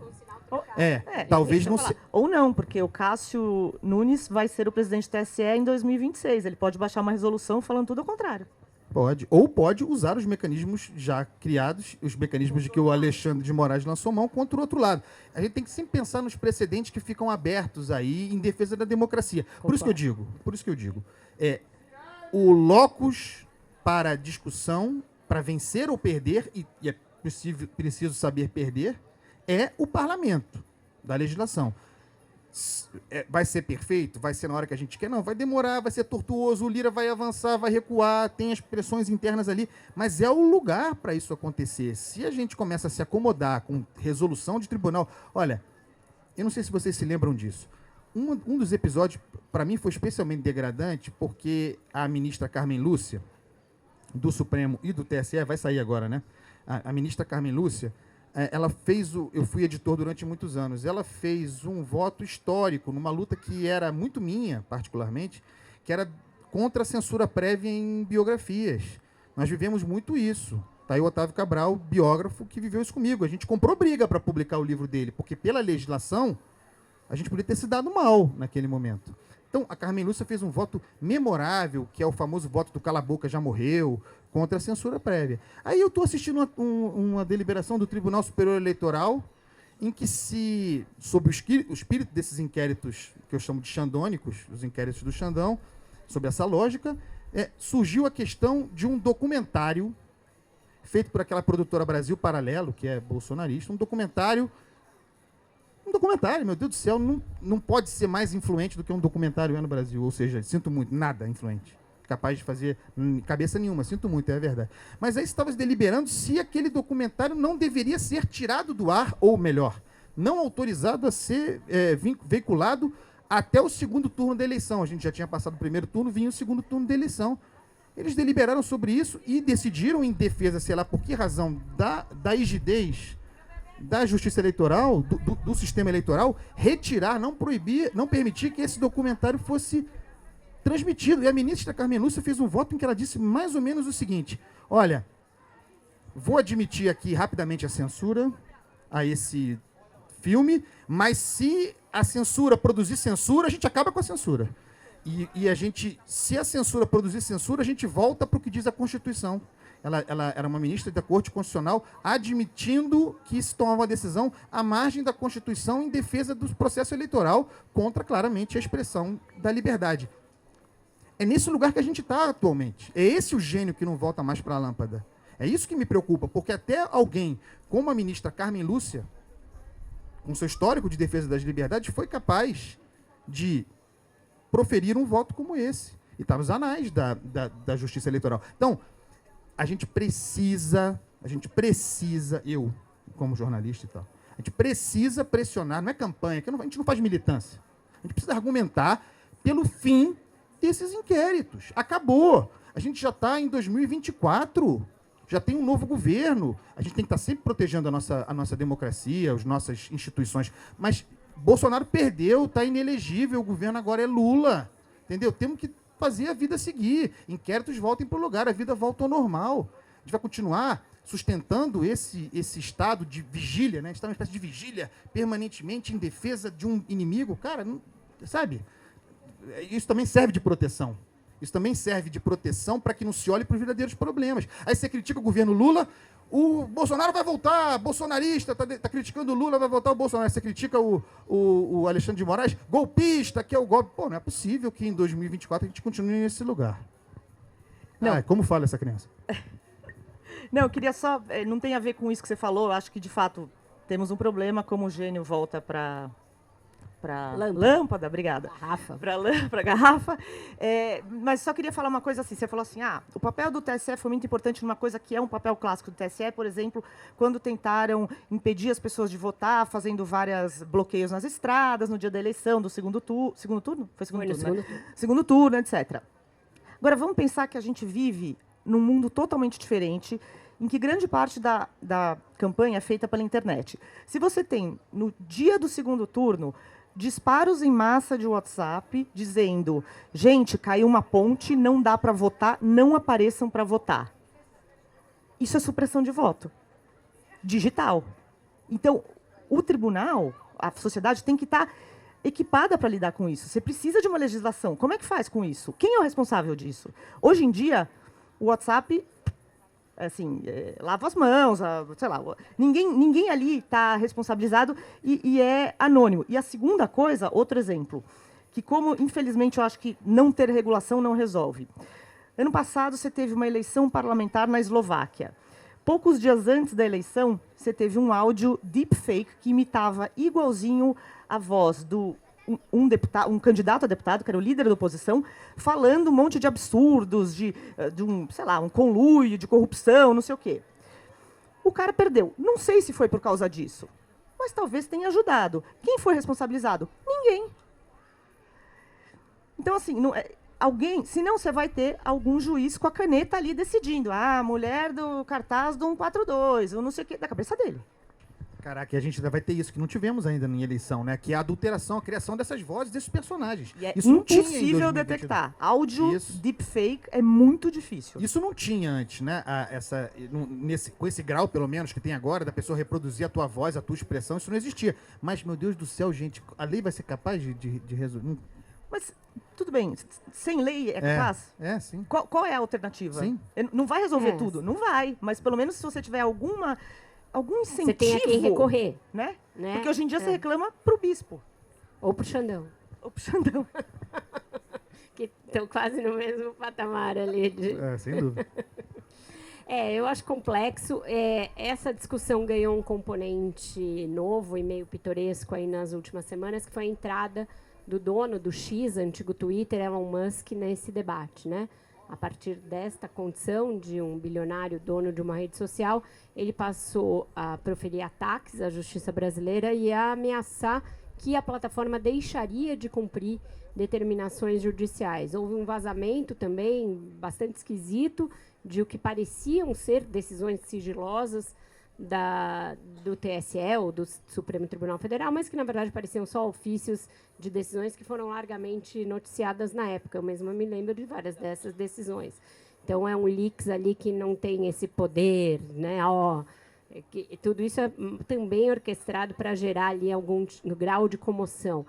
Talvez não seja. Ou não, porque o Cássio Nunes vai ser o presidente do TSE em 2026. Ele pode baixar uma resolução falando tudo ao contrário. Pode. Ou pode usar os mecanismos já criados, os mecanismos de que o Alexandre de Moraes lançou mão, contra o outro lado. A gente tem que sempre pensar nos precedentes que ficam abertos aí em defesa da democracia. Por isso que eu digo. O locus para discussão, para vencer ou perder, e é preciso saber perder, é o parlamento da legislação. Vai ser perfeito? Vai ser na hora que a gente quer? Não, vai demorar, vai ser tortuoso, o Lira vai avançar, vai recuar, tem as pressões internas ali, mas é o lugar para isso acontecer. Se a gente começa a se acomodar com resolução de tribunal... Olha, eu não sei se vocês se lembram disso. Um dos episódios, para mim, foi especialmente degradante, porque a ministra Carmen Lúcia, do Supremo e do TSE, vai sair agora, né? A ministra Carmen Lúcia, ela fez eu fui editor durante muitos anos, ela fez um voto histórico numa luta que era muito minha, particularmente, que era contra a censura prévia em biografias. Nós vivemos muito isso. Tá aí o Otávio Cabral, biógrafo, que viveu isso comigo. A gente comprou briga para publicar o livro dele, porque pela legislação a gente podia ter se dado mal naquele momento. Então, a Carmen Lúcia fez um voto memorável, que é o famoso voto do cala a boca já morreu, contra a censura prévia. Aí eu estou assistindo uma deliberação do Tribunal Superior Eleitoral, em que sob o espírito desses inquéritos, que eu chamo de xandônicos, os inquéritos do Xandão, sobre essa lógica, surgiu a questão de um documentário feito por aquela produtora Brasil Paralelo, que é bolsonarista, um documentário, meu Deus do céu, não pode ser mais influente do que um documentário no Brasil. Ou seja, sinto muito, nada influente. Capaz de fazer cabeça nenhuma, sinto muito, é verdade. Mas aí estava deliberando se aquele documentário não deveria ser tirado do ar, ou melhor, não autorizado a ser veiculado até o segundo turno da eleição. A gente já tinha passado o primeiro turno, vinha o segundo turno da eleição. Eles deliberaram sobre isso e decidiram, em defesa, sei lá por que razão, da rigidez da justiça eleitoral, do sistema eleitoral, retirar, não proibir, não permitir que esse documentário fosse transmitido. E a ministra Carmen Lúcia fez um voto em que ela disse mais ou menos o seguinte: olha, vou admitir aqui rapidamente a censura a esse filme, mas se a censura produzir censura, a gente acaba com a censura. E a gente, se a censura produzir censura, a gente volta para o que diz a Constituição. Ela era uma ministra da Corte Constitucional admitindo que se tomava uma decisão à margem da Constituição em defesa do processo eleitoral contra, claramente, a expressão da liberdade. É nesse lugar que a gente está atualmente. É esse o gênio que não volta mais para a lâmpada. É isso que me preocupa, porque até alguém como a ministra Carmen Lúcia, com seu histórico de defesa das liberdades, foi capaz de proferir um voto como esse. E está nos anais da Justiça Eleitoral. Então, a gente precisa, eu, como jornalista e tal, a gente precisa pressionar, não é campanha, a gente não faz militância. A gente precisa argumentar pelo fim desses inquéritos. Acabou. A gente já está em 2024, já tem um novo governo. A gente tem que estar sempre protegendo a nossa democracia, as nossas instituições. Mas Bolsonaro perdeu, está inelegível, o governo agora é Lula. Entendeu? Temos que fazer a vida seguir. Inquéritos voltem para o lugar, a vida volta ao normal. A gente vai continuar sustentando esse estado de vigília, né? A gente está numa espécie de vigília permanentemente em defesa de um inimigo. Cara, não, sabe? Isso também serve de proteção. Isso também serve de proteção para que não se olhe para os verdadeiros problemas. Aí você critica o governo Lula, o Bolsonaro vai voltar, bolsonarista, está criticando o Lula, vai voltar o Bolsonaro. Você critica o Alexandre de Moraes, golpista, que é o golpe. Pô, não é possível que em 2024 a gente continue nesse lugar. Não. Como fala essa criança? Não, eu queria só... Não tem a ver com isso que você falou, eu acho que, de fato, temos um problema, como o gênio volta para lâmpada, obrigada. Garrafa. Para garrafa. Mas só queria falar uma coisa assim. Você falou assim, o papel do TSE foi muito importante numa coisa que é um papel clássico do TSE, por exemplo, quando tentaram impedir as pessoas de votar, fazendo vários bloqueios nas estradas, no dia da eleição, do segundo turno. Segundo turno? Foi segundo turno, segundo né? turno. Segundo turno, etc. Agora, vamos pensar que a gente vive num mundo totalmente diferente, em que grande parte da campanha é feita pela internet. Se você tem, no dia do segundo turno, disparos em massa de WhatsApp dizendo: gente, caiu uma ponte, não dá para votar, não apareçam para votar. Isso é supressão de voto digital. Então, o tribunal, a sociedade tem que estar equipada para lidar com isso. Você precisa de uma legislação. Como é que faz com isso? Quem é o responsável disso? Hoje em dia, o WhatsApp... assim, lava as mãos, sei lá, ninguém ali está responsabilizado e é anônimo. E a segunda coisa, outro exemplo, que como, infelizmente, eu acho que não ter regulação não resolve. Ano passado, você teve uma eleição parlamentar na Eslováquia. Poucos dias antes da eleição, você teve um áudio deepfake que imitava igualzinho a voz do um candidato a deputado, que era o líder da oposição, falando um monte de absurdos, de sei lá, um conluio, de corrupção, não sei o quê. O cara perdeu. Não sei se foi por causa disso, mas talvez tenha ajudado. Quem foi responsabilizado? Ninguém. Então, assim, senão você vai ter algum juiz com a caneta ali decidindo. A mulher do cartaz do 142, ou não sei o quê, da cabeça dele. Caraca, e a gente ainda vai ter isso que não tivemos ainda em eleição, né? Que é a adulteração, a criação dessas vozes, desses personagens. E é isso não tinha em impossível 2022. detectar. Áudio deepfake é muito difícil. Isso não tinha antes, né? Com esse grau, pelo menos, que tem agora, da pessoa reproduzir a tua voz, a tua expressão, isso não existia. Mas, meu Deus do céu, gente, a lei vai ser capaz de resolver? Mas, tudo bem, sem lei é capaz? Sim. Qual é a alternativa? Sim. Não vai resolver tudo? Não vai. Mas, pelo menos, se você tiver algum incentivo... Você tem a quem recorrer. Né? Porque hoje em dia você reclama pro bispo. Ou pro Xandão. Que estão quase no mesmo patamar ali. Sem dúvida. Eu acho complexo. Essa discussão ganhou um componente novo e meio pitoresco aí nas últimas semanas, que foi a entrada do dono do X, antigo Twitter, Elon Musk, nesse debate, né? A partir desta condição de um bilionário dono de uma rede social, ele passou a proferir ataques à justiça brasileira e a ameaçar que a plataforma deixaria de cumprir determinações judiciais. Houve um vazamento também bastante esquisito de o que pareciam ser decisões sigilosas do TSE, ou do Supremo Tribunal Federal, mas que, na verdade, pareciam só ofícios de decisões que foram largamente noticiadas na época. Eu mesma me lembro de várias dessas decisões. Então, é um leaks ali que não tem esse poder, né? Tudo isso é também orquestrado para gerar ali algum grau de comoção.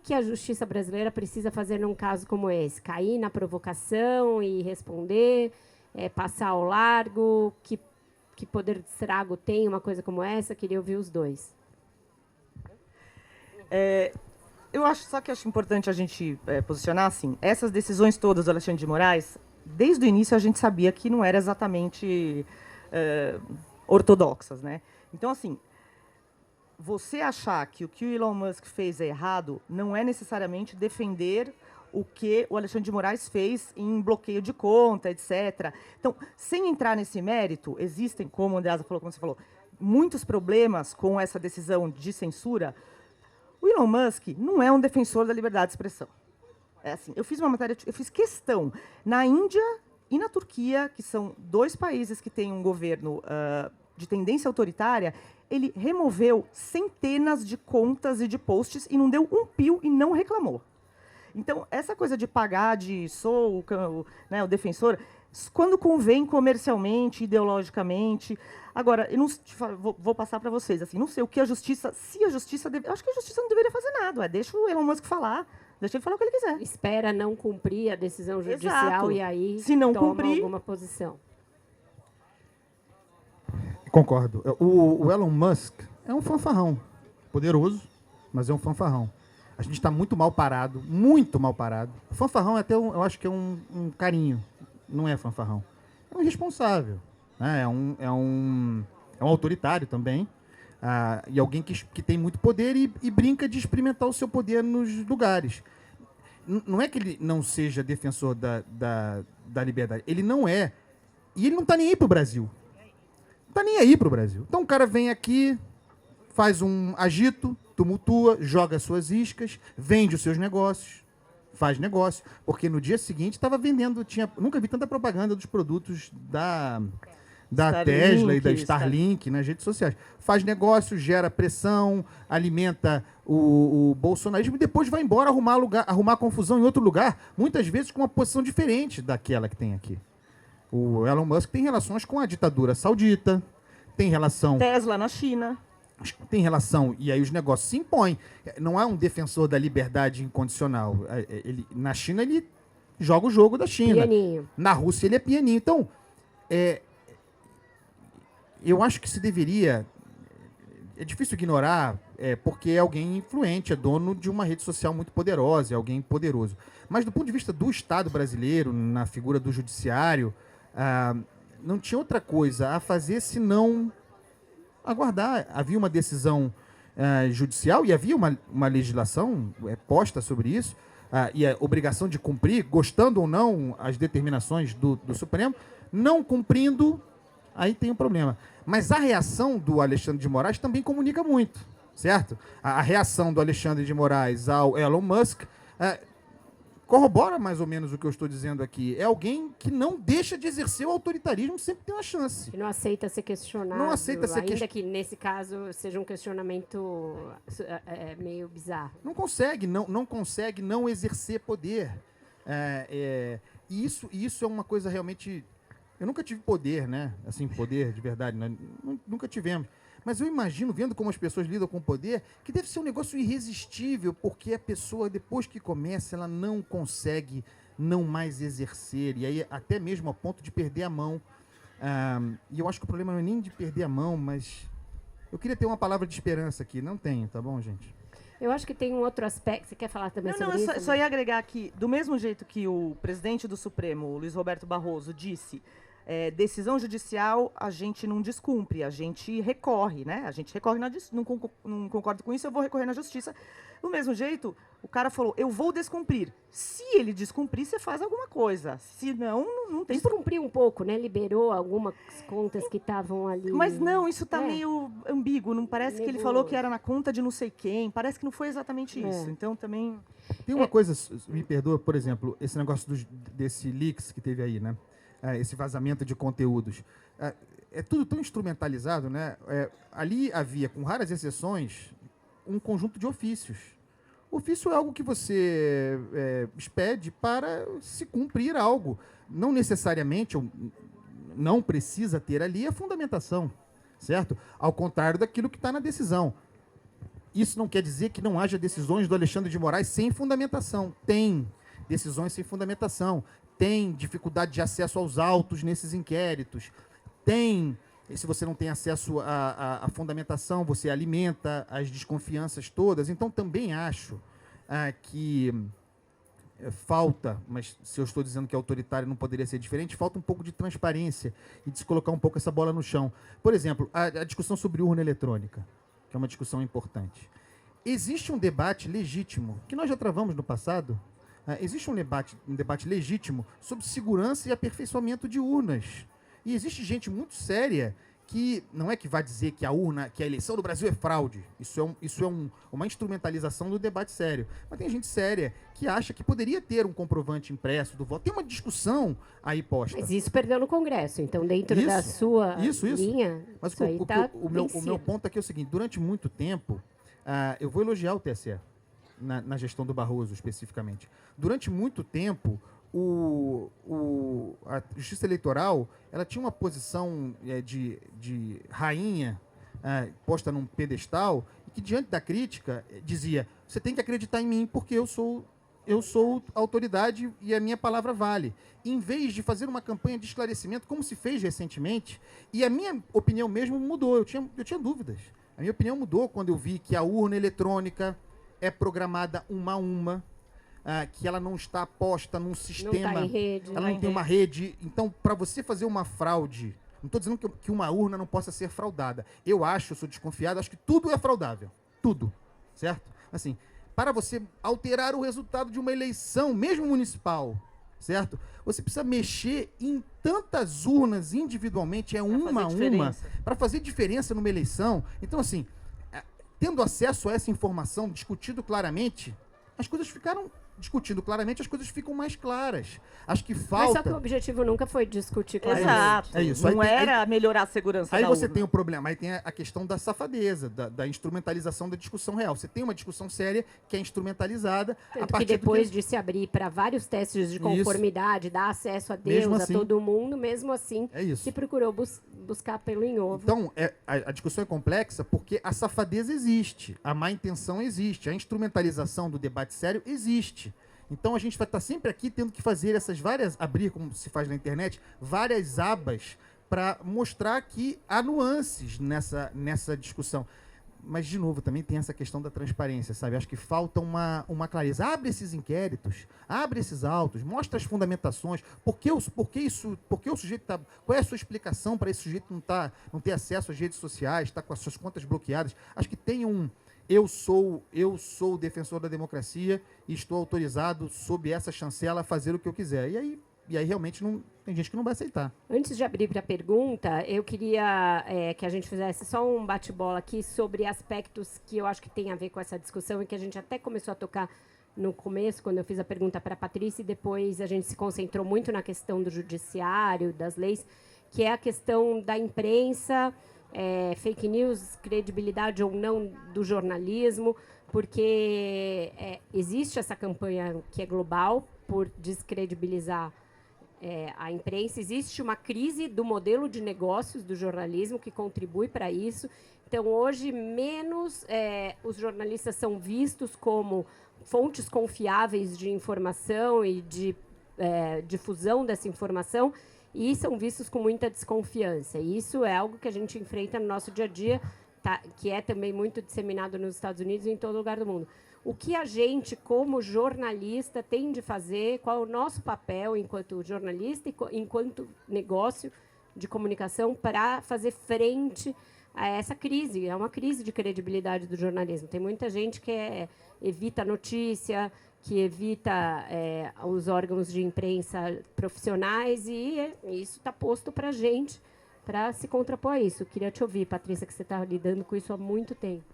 que a justiça brasileira precisa fazer num caso como esse? Cair na provocação e responder, passar ao largo? Que poder de estrago tem uma coisa como essa? Queria ouvir os dois. Eu acho importante a gente posicionar assim, essas decisões todas do Alexandre de Moraes, desde o início a gente sabia que não eram exatamente ortodoxas, né? Então, assim, você achar que o que o Elon Musk fez é errado não é necessariamente defender o que o Alexandre de Moraes fez em bloqueio de conta, etc. Então, sem entrar nesse mérito, existem, como o Andreasa falou, como você falou, muitos problemas com essa decisão de censura. O Elon Musk não é um defensor da liberdade de expressão. Assim, eu fiz questão na Índia e na Turquia, que são 2 países que têm um governo de tendência autoritária, ele removeu centenas de contas e de posts e não deu um pio e não reclamou. Então, essa coisa de pagar de o defensor, quando convém comercialmente, ideologicamente. Agora, eu não vou passar para vocês. Assim, não sei o que a justiça. Se a justiça. Acho que a justiça não deveria fazer nada. Deixa o Elon Musk falar. Deixa ele falar o que ele quiser. Espera não cumprir a decisão judicial. Exato. E aí se não toma cumprir, alguma posição. Concordo. O Elon Musk é um fanfarrão. Poderoso, mas é um fanfarrão. A gente está muito mal parado. Muito mal parado. O fanfarrão é até eu acho que é um carinho. Não é fanfarrão. É um irresponsável. Né? É um autoritário também. E alguém que tem muito poder e brinca de experimentar o seu poder nos lugares. Não é que ele não seja defensor da liberdade. Ele não é. E ele não está nem aí para o Brasil. Não está nem aí para o Brasil. Então o cara vem aqui, faz um agito, tumultua, joga as suas iscas, vende os seus negócios, faz negócio. Porque no dia seguinte estava vendendo, nunca vi tanta propaganda dos produtos da Tesla e da Starlink nas redes sociais. Faz negócio, gera pressão, alimenta o bolsonarismo e depois vai embora arrumar confusão em outro lugar, muitas vezes com uma posição diferente daquela que tem aqui. O Elon Musk tem relações com a ditadura saudita, tem relação... Tesla na China. Tem relação, e aí os negócios se impõem. Não é um defensor da liberdade incondicional. Na China, ele joga o jogo da China. Pianinho. Na Rússia, ele é pianinho. Então, eu acho que se deveria... É difícil ignorar, porque é alguém influente, é dono de uma rede social muito poderosa, é alguém poderoso. Mas do ponto de vista do Estado brasileiro, na figura do judiciário, não tinha outra coisa a fazer senão aguardar. Havia uma decisão judicial e havia uma legislação posta sobre isso, e a obrigação de cumprir, gostando ou não, as determinações do Supremo. Não cumprindo, aí tem um problema. Mas a reação do Alexandre de Moraes também comunica muito, certo? A reação do Alexandre de Moraes ao Elon Musk corrobora mais ou menos o que eu estou dizendo aqui. É alguém que não deixa de exercer o autoritarismo, sempre tem uma chance. Que não aceita ser questionado. Não aceita ser ainda que, nesse caso, seja um questionamento meio bizarro. Não consegue não exercer poder. E isso é uma coisa realmente... Eu nunca tive poder, né? Assim, poder de verdade, né? Nunca tivemos. Mas eu imagino, vendo como as pessoas lidam com o poder, que deve ser um negócio irresistível, porque a pessoa, depois que começa, ela não consegue não mais exercer, e aí até mesmo a ponto de perder a mão. E eu acho que o problema não é nem de perder a mão, mas eu queria ter uma palavra de esperança aqui. Não tenho, tá bom, gente? Eu acho que tem um outro aspecto. Você quer falar também sobre isso? Eu só ia agregar aqui, do mesmo jeito que o presidente do Supremo, Luiz Roberto Barroso, disse... decisão judicial a gente não descumpre, a gente recorre, né? A gente recorre não concordo com isso, eu vou recorrer na justiça. Do mesmo jeito, o cara falou, eu vou descumprir. Se ele descumprir, você faz alguma coisa. Se não tem... Descumprir um pouco, né? Liberou algumas contas que estavam ali. Mas não, isso está meio ambíguo. Não parece que ele falou que era na conta de não sei quem. Parece que não foi exatamente isso. Então, também... Tem uma coisa, me perdoa, por exemplo, esse negócio desse leaks que teve aí, né? Esse vazamento de conteúdos. É tudo tão instrumentalizado, né? Ali havia, com raras exceções, um conjunto de ofícios. Ofício é algo que você expede para se cumprir algo. Não necessariamente, ou não precisa ter ali a fundamentação, certo? Ao contrário daquilo que está na decisão. isso não quer dizer que não haja decisões do Alexandre de Moraes sem fundamentação. Tem decisões sem fundamentação. Tem dificuldade de acesso aos autos nesses inquéritos. Tem, se você não tem acesso à fundamentação, você alimenta as desconfianças todas. Então, também acho que falta, mas se eu estou dizendo que é autoritário não poderia ser diferente, falta um pouco de transparência e de se colocar um pouco essa bola no chão. Por exemplo, a discussão sobre urna eletrônica, que é uma discussão importante. Existe um debate legítimo, que nós já travamos no passado, existe um debate legítimo sobre segurança e aperfeiçoamento de urnas. E existe gente muito séria que não é que vai dizer que que a eleição do Brasil é fraude. Isso é uma instrumentalização do debate sério. Mas tem gente séria que acha que poderia ter um comprovante impresso do voto. Tem uma discussão aí posta. Mas isso perdeu no Congresso. Então, dentro da sua linha, mas isso aí tá o meu ponto aqui é o seguinte. Durante muito tempo, eu vou elogiar o TSE, na gestão do Barroso, especificamente. Durante muito tempo, a Justiça Eleitoral ela tinha uma posição de rainha posta num pedestal e que, diante da crítica, dizia: você tem que acreditar em mim porque eu sou autoridade e a minha palavra vale. Em vez de fazer uma campanha de esclarecimento, como se fez recentemente, e a minha opinião mesmo mudou, eu tinha dúvidas. A minha opinião mudou quando eu vi que a urna eletrônica é programada uma a uma, que ela não está posta num sistema, não tá em rede, ela não tem uma rede. Então, para você fazer uma fraude, não estou dizendo que uma urna não possa ser fraudada. Eu sou desconfiado, acho que tudo é fraudável. Tudo. Certo? Assim, para você alterar o resultado de uma eleição, mesmo municipal, certo? Você precisa mexer em tantas urnas individualmente, uma a uma, para fazer diferença numa eleição. Então, assim, tendo acesso a essa informação, discutindo claramente, as coisas ficaram... Discutindo claramente, as coisas ficam mais claras. Acho que falta... Mas só que o objetivo nunca foi discutir claramente. Exato. É isso. Não era melhorar a segurança aí da você urna. tem o problema, aí tem a questão da safadeza, da instrumentalização da discussão real. Você tem uma discussão séria que é instrumentalizada. Tanto que depois de se abrir para vários testes de conformidade, dar acesso a Deus, assim, a todo mundo, mesmo assim, se procurou buscar pelo em ovo. Então, a discussão é complexa porque a safadeza existe, a má intenção existe, a instrumentalização do debate sério existe. Então a gente vai estar sempre aqui tendo que fazer abrir, como se faz na internet, várias abas para mostrar que há nuances nessa discussão. Mas, de novo, também tem essa questão da transparência, sabe? Acho que falta uma clareza. Abre esses inquéritos, abre esses autos, mostra as fundamentações, por que o sujeito está... Qual é a sua explicação para esse sujeito não ter acesso às redes sociais, estar com as suas contas bloqueadas? Acho que tem eu sou o defensor da democracia e estou autorizado, sob essa chancela, a fazer o que eu quiser. E aí realmente tem gente que não vai aceitar. Antes de abrir para a pergunta, eu queria que a gente fizesse só um bate-bola aqui sobre aspectos que eu acho que tem a ver com essa discussão e que a gente até começou a tocar no começo, quando eu fiz a pergunta para a Patrícia, e depois a gente se concentrou muito na questão do judiciário, das leis, que é a questão da imprensa... fake news, credibilidade ou não do jornalismo, porque existe essa campanha que é global por descredibilizar a imprensa. Existe uma crise do modelo de negócios do jornalismo que contribui para isso. Então, hoje, menos os jornalistas são vistos como fontes confiáveis de informação e de difusão dessa informação, e são vistos com muita desconfiança. E isso é algo que a gente enfrenta no nosso dia a dia, que é também muito disseminado nos Estados Unidos e em todo lugar do mundo. O que a gente, como jornalista, tem de fazer, qual é o nosso papel enquanto jornalista e enquanto negócio de comunicação para fazer frente a essa crise? É uma crise de credibilidade do jornalismo. Tem muita gente que evita a notícia, que evita os órgãos de imprensa profissionais, e isso está posto para a gente, para se contrapor a isso. Queria te ouvir, Patrícia, que você está lidando com isso há muito tempo.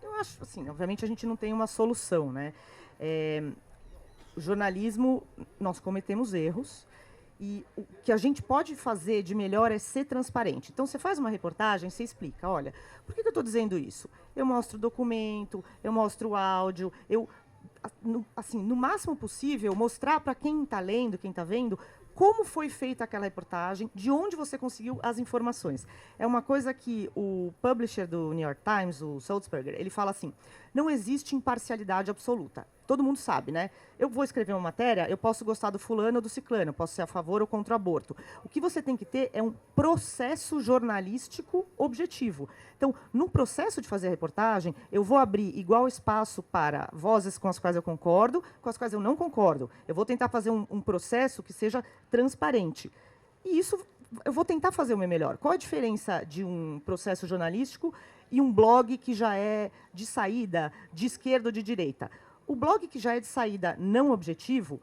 Eu acho, assim, obviamente a gente não tem uma solução, né? O jornalismo, nós cometemos erros, e o que a gente pode fazer de melhor é ser transparente. Então, você faz uma reportagem, você explica, olha, por que eu estou dizendo isso? Eu mostro o documento, eu mostro o áudio, no máximo possível, mostrar para quem está lendo, quem está vendo, como foi feita aquela reportagem, de onde você conseguiu as informações. É uma coisa que o publisher do New York Times, o Sulzberger, ele fala assim, não existe imparcialidade absoluta. Todo mundo sabe, né? Eu vou escrever uma matéria, eu posso gostar do fulano ou do ciclano, eu posso ser a favor ou contra o aborto. O que você tem que ter é um processo jornalístico objetivo. Então, no processo de fazer a reportagem, eu vou abrir igual espaço para vozes com as quais eu concordo, com as quais eu não concordo. Eu vou tentar fazer um processo que seja transparente. E isso, eu vou tentar fazer o meu melhor. Qual a diferença de um processo jornalístico e um blog que já é de saída, de esquerda ou de direita? O blog que já é de saída não objetivo,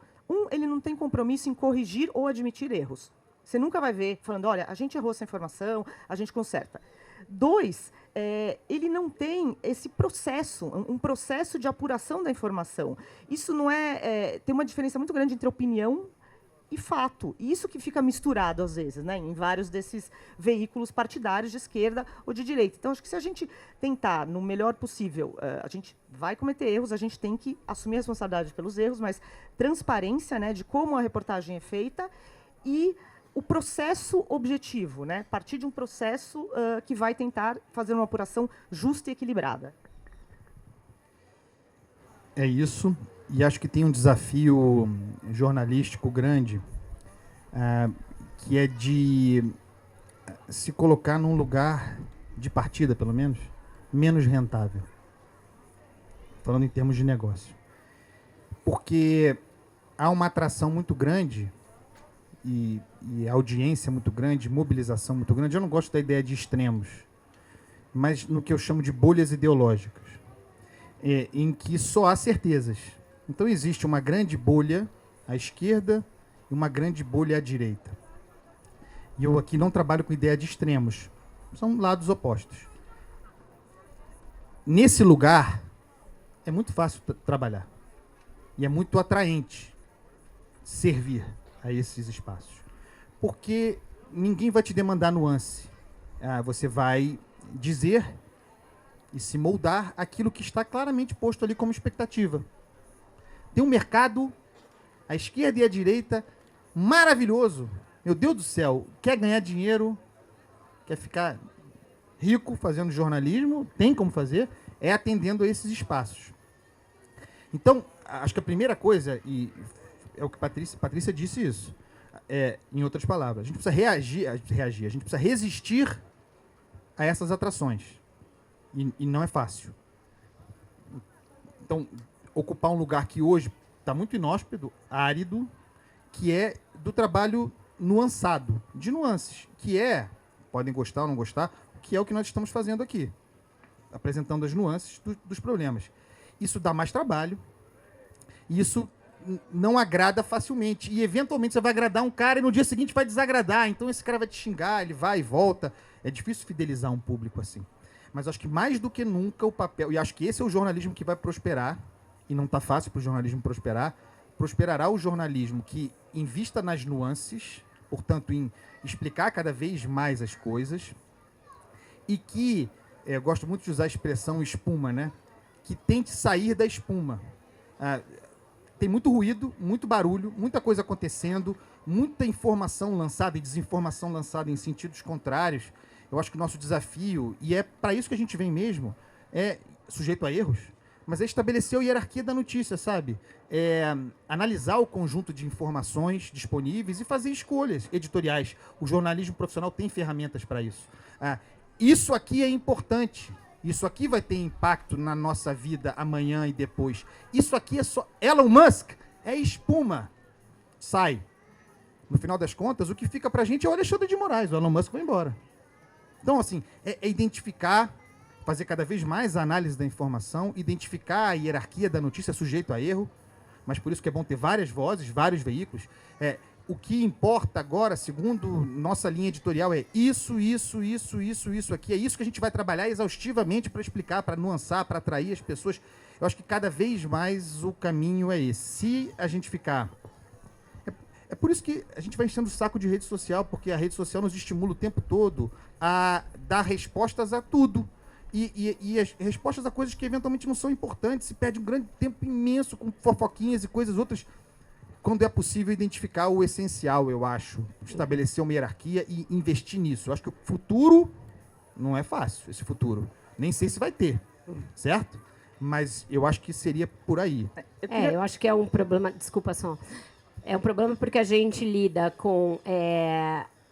ele não tem compromisso em corrigir ou admitir erros. Você nunca vai ver falando, olha, a gente errou essa informação, a gente conserta. 2, ele não tem esse processo, um processo de apuração da informação. Isso não tem uma diferença muito grande entre opinião e fato. E isso que fica misturado, às vezes, né, em vários desses veículos partidários de esquerda ou de direita. Então, acho que se a gente tentar, no melhor possível, a gente vai cometer erros, a gente tem que assumir a responsabilidade pelos erros, mas transparência, né, de como a reportagem é feita e o processo objetivo, né, partir de um processo que vai tentar fazer uma apuração justa e equilibrada. É isso. E acho que tem um desafio jornalístico grande, que é de se colocar num lugar de partida, pelo menos rentável. Falando em termos de negócio. Porque há uma atração muito grande e audiência muito grande, mobilização muito grande. Eu não gosto da ideia de extremos, mas no que eu chamo de bolhas ideológicas, em que só há certezas. Então existe uma grande bolha à esquerda e uma grande bolha à direita. E eu aqui não trabalho com ideia de extremos. São lados opostos. Nesse lugar, é muito fácil trabalhar. E é muito atraente servir a esses espaços. Porque ninguém vai te demandar nuance. Você vai dizer e se moldar aquilo que está claramente posto ali como expectativa. Tem um mercado, a esquerda e a direita, maravilhoso. Meu Deus do céu, quer ganhar dinheiro, quer ficar rico fazendo jornalismo, tem como fazer, é atendendo a esses espaços. Então, acho que a primeira coisa, e é o que Patrícia disse isso, em outras palavras, a gente precisa reagir, a gente precisa resistir a essas atrações. E não é fácil. Então, ocupar um lugar que hoje está muito inóspito, árido, que é do trabalho nuançado, de nuances, que podem gostar ou não gostar, que é o que nós estamos fazendo aqui, apresentando as nuances dos problemas. Isso dá mais trabalho, e isso não agrada facilmente, e eventualmente você vai agradar um cara e no dia seguinte vai desagradar, então esse cara vai te xingar, ele vai e volta. É difícil fidelizar um público assim. Mas acho que mais do que nunca o papel, e acho que esse é o jornalismo que vai prosperar, e não está fácil para o jornalismo prosperar, prosperará o jornalismo que invista nas nuances, portanto, em explicar cada vez mais as coisas, e que, eu gosto muito de usar a expressão espuma, né? Que tente sair da espuma. Tem muito ruído, muito barulho, muita coisa acontecendo, muita informação lançada e desinformação lançada em sentidos contrários. Eu acho que o nosso desafio, e é para isso que a gente vem mesmo, é sujeito a erros, mas é estabelecer a hierarquia da notícia, sabe? Analisar o conjunto de informações disponíveis e fazer escolhas editoriais. O jornalismo profissional tem ferramentas para isso. Isso aqui é importante. Isso aqui vai ter impacto na nossa vida amanhã e depois. Isso aqui é só... Elon Musk é espuma. Sai. No final das contas, o que fica pra gente é o Alexandre de Moraes. O Elon Musk vai embora. Então, assim, é identificar, fazer cada vez mais a análise da informação, identificar a hierarquia da notícia sujeito a erro, mas por isso que é bom ter várias vozes, vários veículos. O que importa agora, segundo nossa linha editorial, é isso aqui. É isso que a gente vai trabalhar exaustivamente para explicar, para nuançar, para atrair as pessoas. Eu acho que cada vez mais o caminho é esse. Se a gente ficar... É por isso que a gente vai enchendo o saco de rede social, porque a rede social nos estimula o tempo todo a dar respostas a tudo. E as respostas a coisas que eventualmente não são importantes. Se perde um grande tempo imenso com fofoquinhas e coisas outras quando é possível identificar o essencial, eu acho. Estabelecer uma hierarquia e investir nisso. Eu acho que o futuro não é fácil, esse futuro. Nem sei se vai ter, certo? Mas eu acho que seria por aí. Eu acho que é um problema... Desculpa só. É um problema porque a gente lida com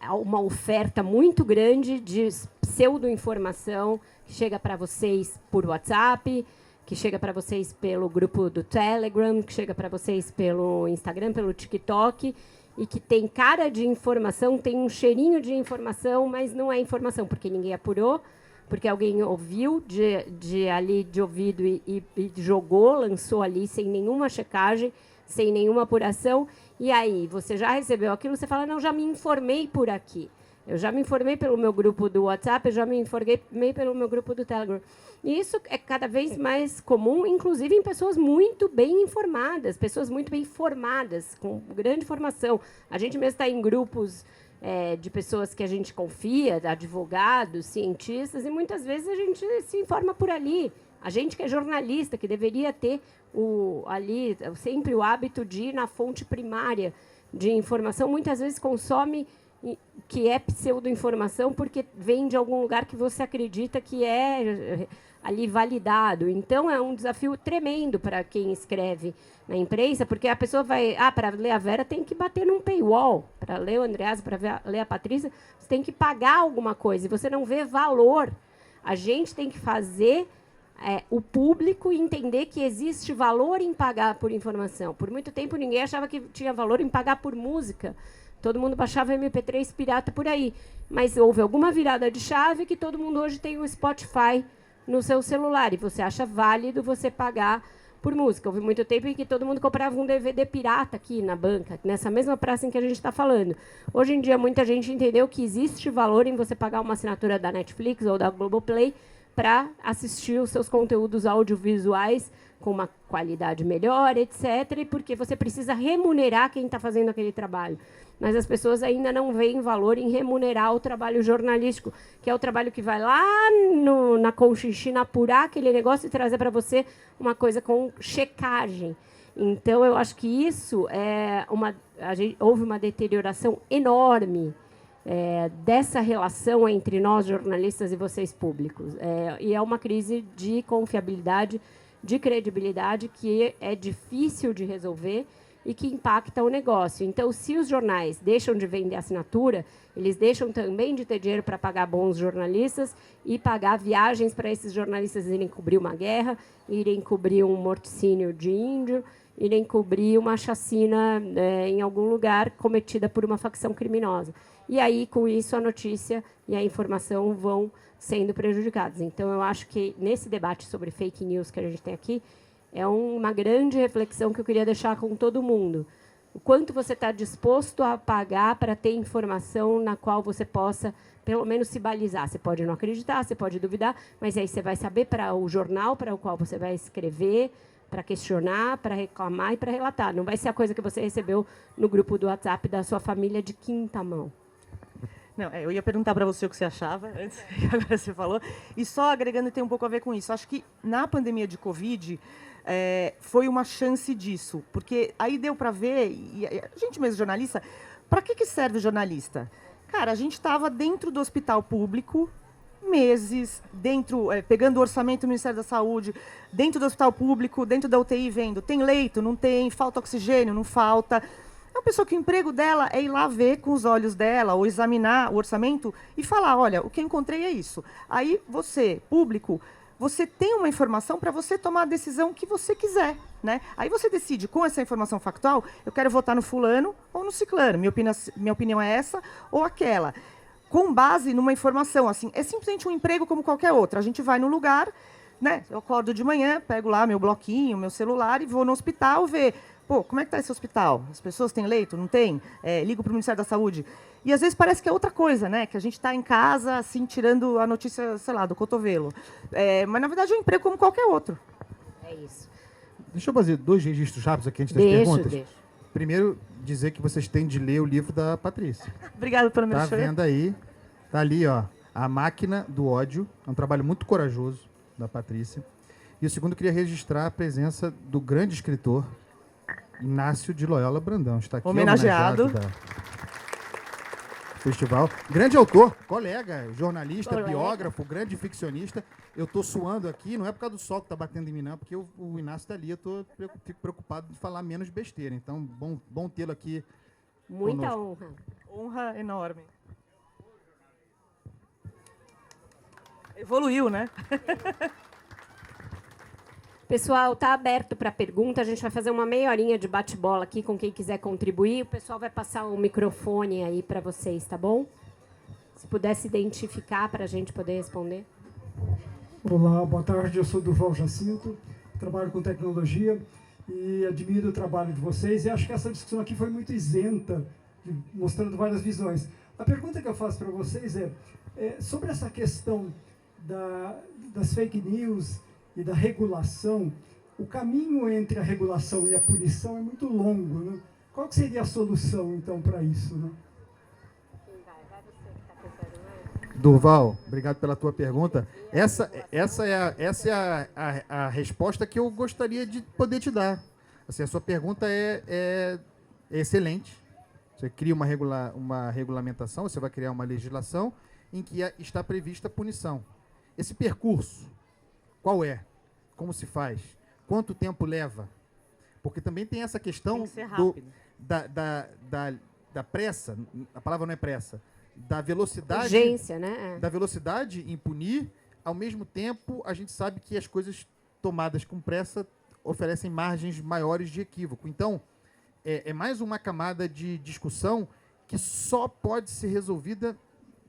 uma oferta muito grande de pseudo-informação que chega para vocês por WhatsApp, que chega para vocês pelo grupo do Telegram, que chega para vocês pelo Instagram, pelo TikTok, e que tem cara de informação, tem um cheirinho de informação, mas não é informação, porque ninguém apurou, porque alguém ouviu de ouvido e jogou, lançou ali sem nenhuma checagem, sem nenhuma apuração, e aí você já recebeu aquilo, você fala, não, já me informei por aqui. Eu já me informei pelo meu grupo do WhatsApp, eu já me informei pelo meu grupo do Telegram. E isso é cada vez mais comum, inclusive em pessoas muito bem informadas, pessoas muito bem formadas, com grande formação. A gente mesmo está em grupos de pessoas que a gente confia, advogados, cientistas, e muitas vezes a gente se informa por ali. A gente que é jornalista, que deveria ter sempre o hábito de ir na fonte primária de informação, muitas vezes consome que é pseudo-informação porque vem de algum lugar que você acredita que é ali validado. Então, é um desafio tremendo para quem escreve na imprensa, porque a pessoa vai... para ler a Vera tem que bater num paywall. Para ler o Andreasa, para ler a Patrícia, você tem que pagar alguma coisa, e você não vê valor. A gente tem que fazer o público entender que existe valor em pagar por informação. Por muito tempo, ninguém achava que tinha valor em pagar por música. Todo mundo baixava MP3 pirata por aí. Mas houve alguma virada de chave que todo mundo hoje tem o Spotify no seu celular. E você acha válido você pagar por música. Houve muito tempo em que todo mundo comprava um DVD pirata aqui na banca, nessa mesma praça em que a gente está falando. Hoje em dia, muita gente entendeu que existe valor em você pagar uma assinatura da Netflix ou da Globoplay para assistir os seus conteúdos audiovisuais com uma qualidade melhor, etc., e porque você precisa remunerar quem está fazendo aquele trabalho. Mas as pessoas ainda não veem valor em remunerar o trabalho jornalístico, que é o trabalho que vai lá na Conchinchina apurar aquele negócio e trazer para você uma coisa com checagem. Então, eu acho que isso houve uma deterioração enorme dessa relação entre nós, jornalistas, e vocês, públicos. E é uma crise de confiabilidade, de credibilidade, que é difícil de resolver e que impacta o negócio. Então, se os jornais deixam de vender assinatura, eles deixam também de ter dinheiro para pagar bons jornalistas e pagar viagens para esses jornalistas irem cobrir uma guerra, irem cobrir um morticínio de índio, irem cobrir uma chacina em algum lugar cometida por uma facção criminosa. E aí, com isso, a notícia e a informação vão sendo prejudicados. Então, eu acho que, nesse debate sobre fake news que a gente tem aqui, é uma grande reflexão que eu queria deixar com todo mundo. O quanto você está disposto a pagar para ter informação na qual você possa, pelo menos, se balizar. Você pode não acreditar, você pode duvidar, mas aí você vai saber para o jornal para o qual você vai escrever, para questionar, para reclamar e para relatar. Não vai ser a coisa que você recebeu no grupo do WhatsApp da sua família de quinta mão. Não, eu ia perguntar para você o que você achava, antes, e agora você falou. E só agregando, tem um pouco a ver com isso. Acho que na pandemia de Covid foi uma chance disso. Porque aí deu para ver, e a gente mesmo jornalista, para que serve o jornalista? Cara, a gente estava dentro do hospital público, meses, pegando o orçamento do Ministério da Saúde, dentro do hospital público, dentro da UTI, vendo, tem leito, não tem, falta oxigênio, não falta. É uma pessoa que o emprego dela é ir lá ver com os olhos dela, ou examinar o orçamento e falar, olha, o que eu encontrei é isso. Aí você, público, você tem uma informação para você tomar a decisão que você quiser, né? Aí você decide, com essa informação factual, eu quero votar no fulano ou no ciclano. Minha opinião é essa ou aquela. Com base numa informação, assim, é simplesmente um emprego como qualquer outro. A gente vai no lugar, né? Eu acordo de manhã, pego lá meu bloquinho, meu celular e vou no hospital ver... Pô, como é que está esse hospital? As pessoas têm leito? Não tem? Ligo para o Ministério da Saúde. E, às vezes, parece que é outra coisa, né? Que a gente está em casa, assim, tirando a notícia, sei lá, do cotovelo. Mas, na verdade, é um emprego como qualquer outro. É isso. Deixa eu fazer 2 registros rápidos aqui antes das perguntas. Primeiro, dizer que vocês têm de ler o livro da Patrícia. Obrigada pelo meu Tá vendo aí? Tá ali, ó. A Máquina do Ódio. É um trabalho muito corajoso da Patrícia. E o segundo, eu queria registrar a presença do grande escritor Inácio de Loyola Brandão. Está aqui Homenageado da festival. Grande autor, colega, jornalista, biógrafo, grande ficcionista. Eu estou suando aqui, não é por causa do sol que está batendo em mim, não, porque o Inácio está ali, fico preocupado de falar menos besteira. Então, bom tê-lo aqui. Muita conosco. honra. Honra enorme. Evoluiu, né? Pessoal, está aberto para pergunta. A gente vai fazer uma meia horinha de bate-bola aqui com quem quiser contribuir. O pessoal vai passar o microfone aí para vocês, tá bom? Se puder se identificar para a gente poder responder. Olá, boa tarde. Eu sou Durval Jacinto, trabalho com tecnologia e admiro o trabalho de vocês. E acho que essa discussão aqui foi muito isenta, mostrando várias visões. A pergunta que eu faço para vocês é sobre essa questão das fake news e da regulação. O caminho entre a regulação e a punição é muito longo, né? Qual que seria a solução, então, para isso, né? Durval, obrigado pela tua pergunta. Essa é a resposta que eu gostaria de poder te dar. Assim, a sua pergunta é excelente. Você cria uma regulamentação, você vai criar uma legislação em que está prevista a punição. Esse percurso, qual é? Como se faz? Quanto tempo leva? Porque também tem essa questão tem que ser rápido. Da pressa, a palavra não é pressa, da velocidade. Urgência, né? Da velocidade em punir, ao mesmo tempo a gente sabe que as coisas tomadas com pressa oferecem margens maiores de equívoco. Então, é mais uma camada de discussão que só pode ser resolvida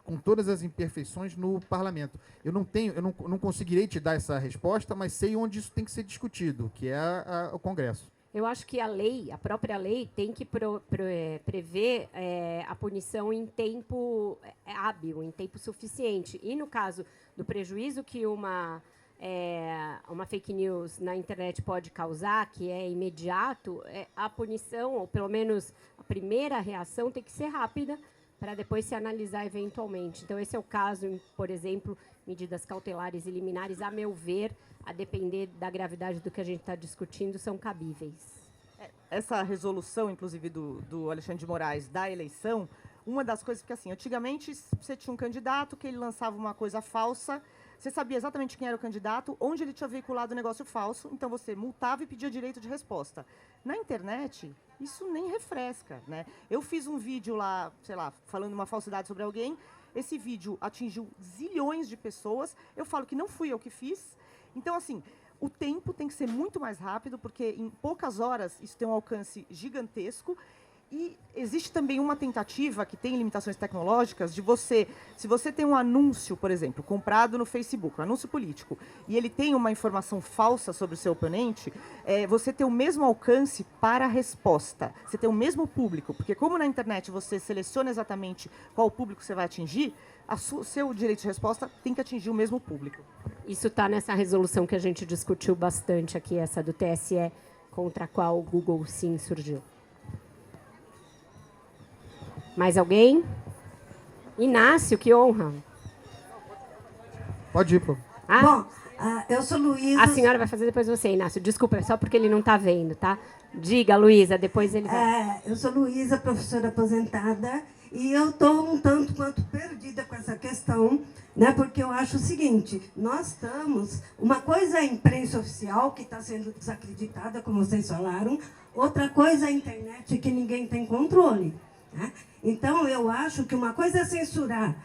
com todas as imperfeições no parlamento. Eu não conseguirei te dar essa resposta, mas sei onde isso tem que ser discutido, que é o Congresso. Eu acho que a própria lei, tem que prever a punição em tempo hábil, em tempo suficiente. E, no caso do prejuízo que uma fake news na internet pode causar, que é imediato, a punição, ou pelo menos a primeira reação, tem que ser rápida, para depois se analisar eventualmente. Então, esse é o caso, por exemplo, medidas cautelares e liminares, a meu ver, a depender da gravidade do que a gente está discutindo, são cabíveis. Essa resolução, inclusive, do Alexandre de Moraes da eleição, uma das coisas, porque assim, antigamente você tinha um candidato que ele lançava uma coisa falsa, você sabia exatamente quem era o candidato, onde ele tinha veiculado o negócio falso, então você multava e pedia direito de resposta. Na internet, isso nem refresca, né? Eu fiz um vídeo lá, sei lá, falando uma falsidade sobre alguém, esse vídeo atingiu zilhões de pessoas, eu falo que não fui eu que fiz. Então, assim, o tempo tem que ser muito mais rápido, porque em poucas horas isso tem um alcance gigantesco. E existe também uma tentativa, que tem limitações tecnológicas, de você, se você tem um anúncio, por exemplo, comprado no Facebook, um anúncio político, e ele tem uma informação falsa sobre o seu oponente, você tem o mesmo alcance para a resposta. Você tem o mesmo público, porque como na internet você seleciona exatamente qual público você vai atingir, o seu direito de resposta tem que atingir o mesmo público. Isso está nessa resolução que a gente discutiu bastante aqui, essa do TSE, contra a qual o Google Sim surgiu. Mais alguém? Inácio, que honra. Pode ir, pô. Bom, eu sou Luísa. A senhora vai fazer depois você, Inácio. Desculpa, é só porque ele não está vendo, tá? Diga, Luísa, depois ele vai. Eu sou Luísa, professora aposentada, e eu estou um tanto quanto perdida com essa questão, né? Porque eu acho o seguinte, nós estamos... Uma coisa é a imprensa oficial, que está sendo desacreditada, como vocês falaram, outra coisa é a internet, que ninguém tem controle. Então, eu acho que uma coisa é censurar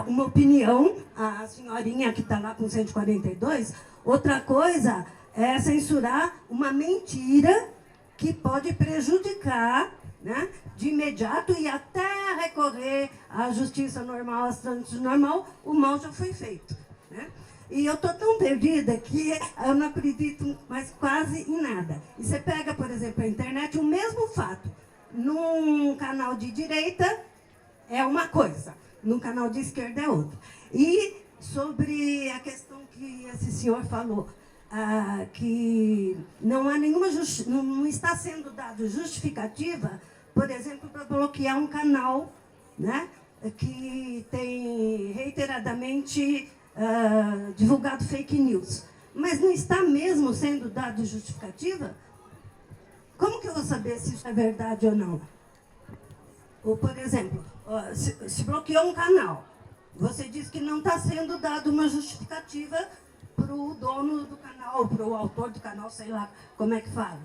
uma opinião, a senhorinha que está lá com 142, outra coisa é censurar uma mentira que pode prejudicar, né, de imediato e até recorrer à justiça normal, à justiça normal, o mal já foi feito. Né? E eu estou tão perdida que eu não acredito mais quase em nada. E você pega, por exemplo, a internet, o mesmo fato. Num canal de direita é uma coisa, num canal de esquerda é outra. E sobre a questão que esse senhor falou, que não há nenhuma não está sendo dado justificativa, por exemplo, para bloquear um canal, né, que tem reiteradamente divulgado fake news. Mas não está mesmo sendo dado justificativa? Como que eu vou saber se isso é verdade ou não? Ou, por exemplo, se bloqueou um canal, você diz que não está sendo dado uma justificativa para o dono do canal, para o autor do canal, sei lá como é que fala.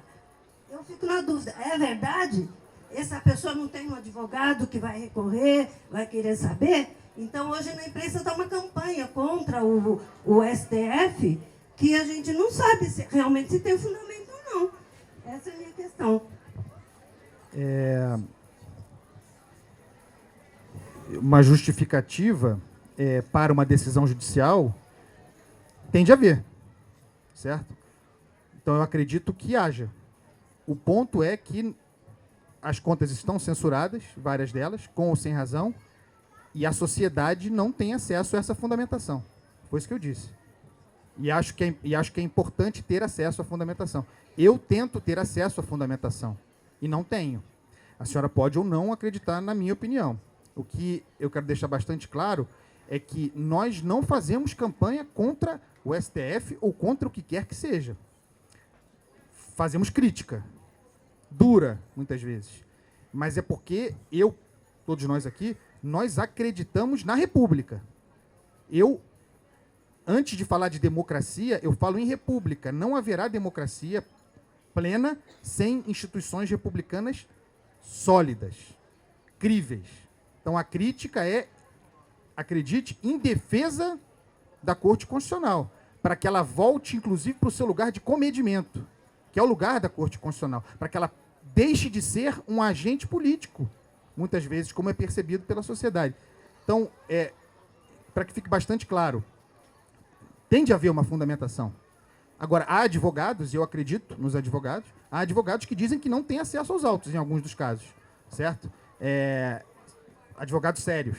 Eu fico na dúvida, é verdade? Essa pessoa não tem um advogado que vai recorrer, vai querer saber? Então, hoje na imprensa está uma campanha contra o STF, que a gente não sabe se realmente se tem fundamento ou não. Essa é a minha questão. Uma justificativa para uma decisão judicial tem de haver, certo? Então, eu acredito que haja. O ponto é que as contas estão censuradas, várias delas, com ou sem razão, e a sociedade não tem acesso a essa fundamentação. Foi isso que eu disse. E acho que é importante ter acesso à fundamentação. Eu tento ter acesso à fundamentação, e não tenho. A senhora pode ou não acreditar na minha opinião. O que eu quero deixar bastante claro é que nós não fazemos campanha contra o STF ou contra o que quer que seja. Fazemos crítica. Dura, muitas vezes. Mas é porque todos nós aqui, nós acreditamos na República. Antes de falar de democracia, eu falo em república. Não haverá democracia plena sem instituições republicanas sólidas, críveis. Então, a crítica é, acredite, em defesa da Corte Constitucional, para que ela volte, inclusive, para o seu lugar de comedimento, que é o lugar da Corte Constitucional, para que ela deixe de ser um agente político, muitas vezes, como é percebido pela sociedade. Então, para que fique bastante claro, tem de haver uma fundamentação. Agora, há advogados, e eu acredito nos advogados, há advogados que dizem que não têm acesso aos autos, em alguns dos casos, certo? Advogados sérios.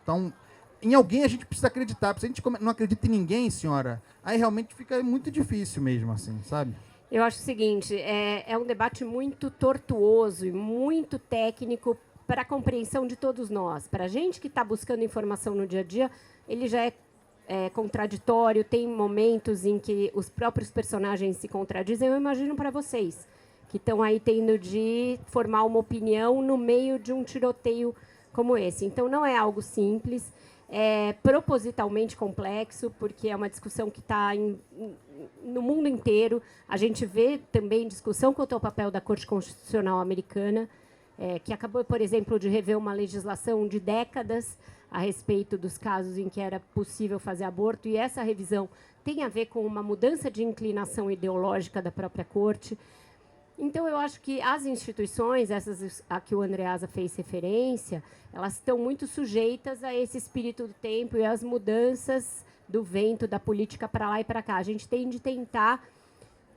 Então, em alguém a gente precisa acreditar. Se a gente não acredita em ninguém, senhora, aí realmente fica muito difícil mesmo, assim, sabe? Eu acho o seguinte, é um debate muito tortuoso e muito técnico para a compreensão de todos nós. Para a gente que está buscando informação no dia a dia, ele já é contraditório, tem momentos em que os próprios personagens se contradizem. Eu imagino para vocês, que estão aí tendo de formar uma opinião no meio de um tiroteio como esse. Então, não é algo simples, é propositalmente complexo, porque é uma discussão que está no mundo inteiro. A gente vê também discussão quanto ao papel da Corte Constitucional Americana, que acabou, por exemplo, de rever uma legislação de décadas a respeito dos casos em que era possível fazer aborto, e essa revisão tem a ver com uma mudança de inclinação ideológica da própria Corte. Então, eu acho que as instituições, essas a que o Andreasa fez referência, elas estão muito sujeitas a esse espírito do tempo e às mudanças do vento da política para lá e para cá. A gente tem de tentar,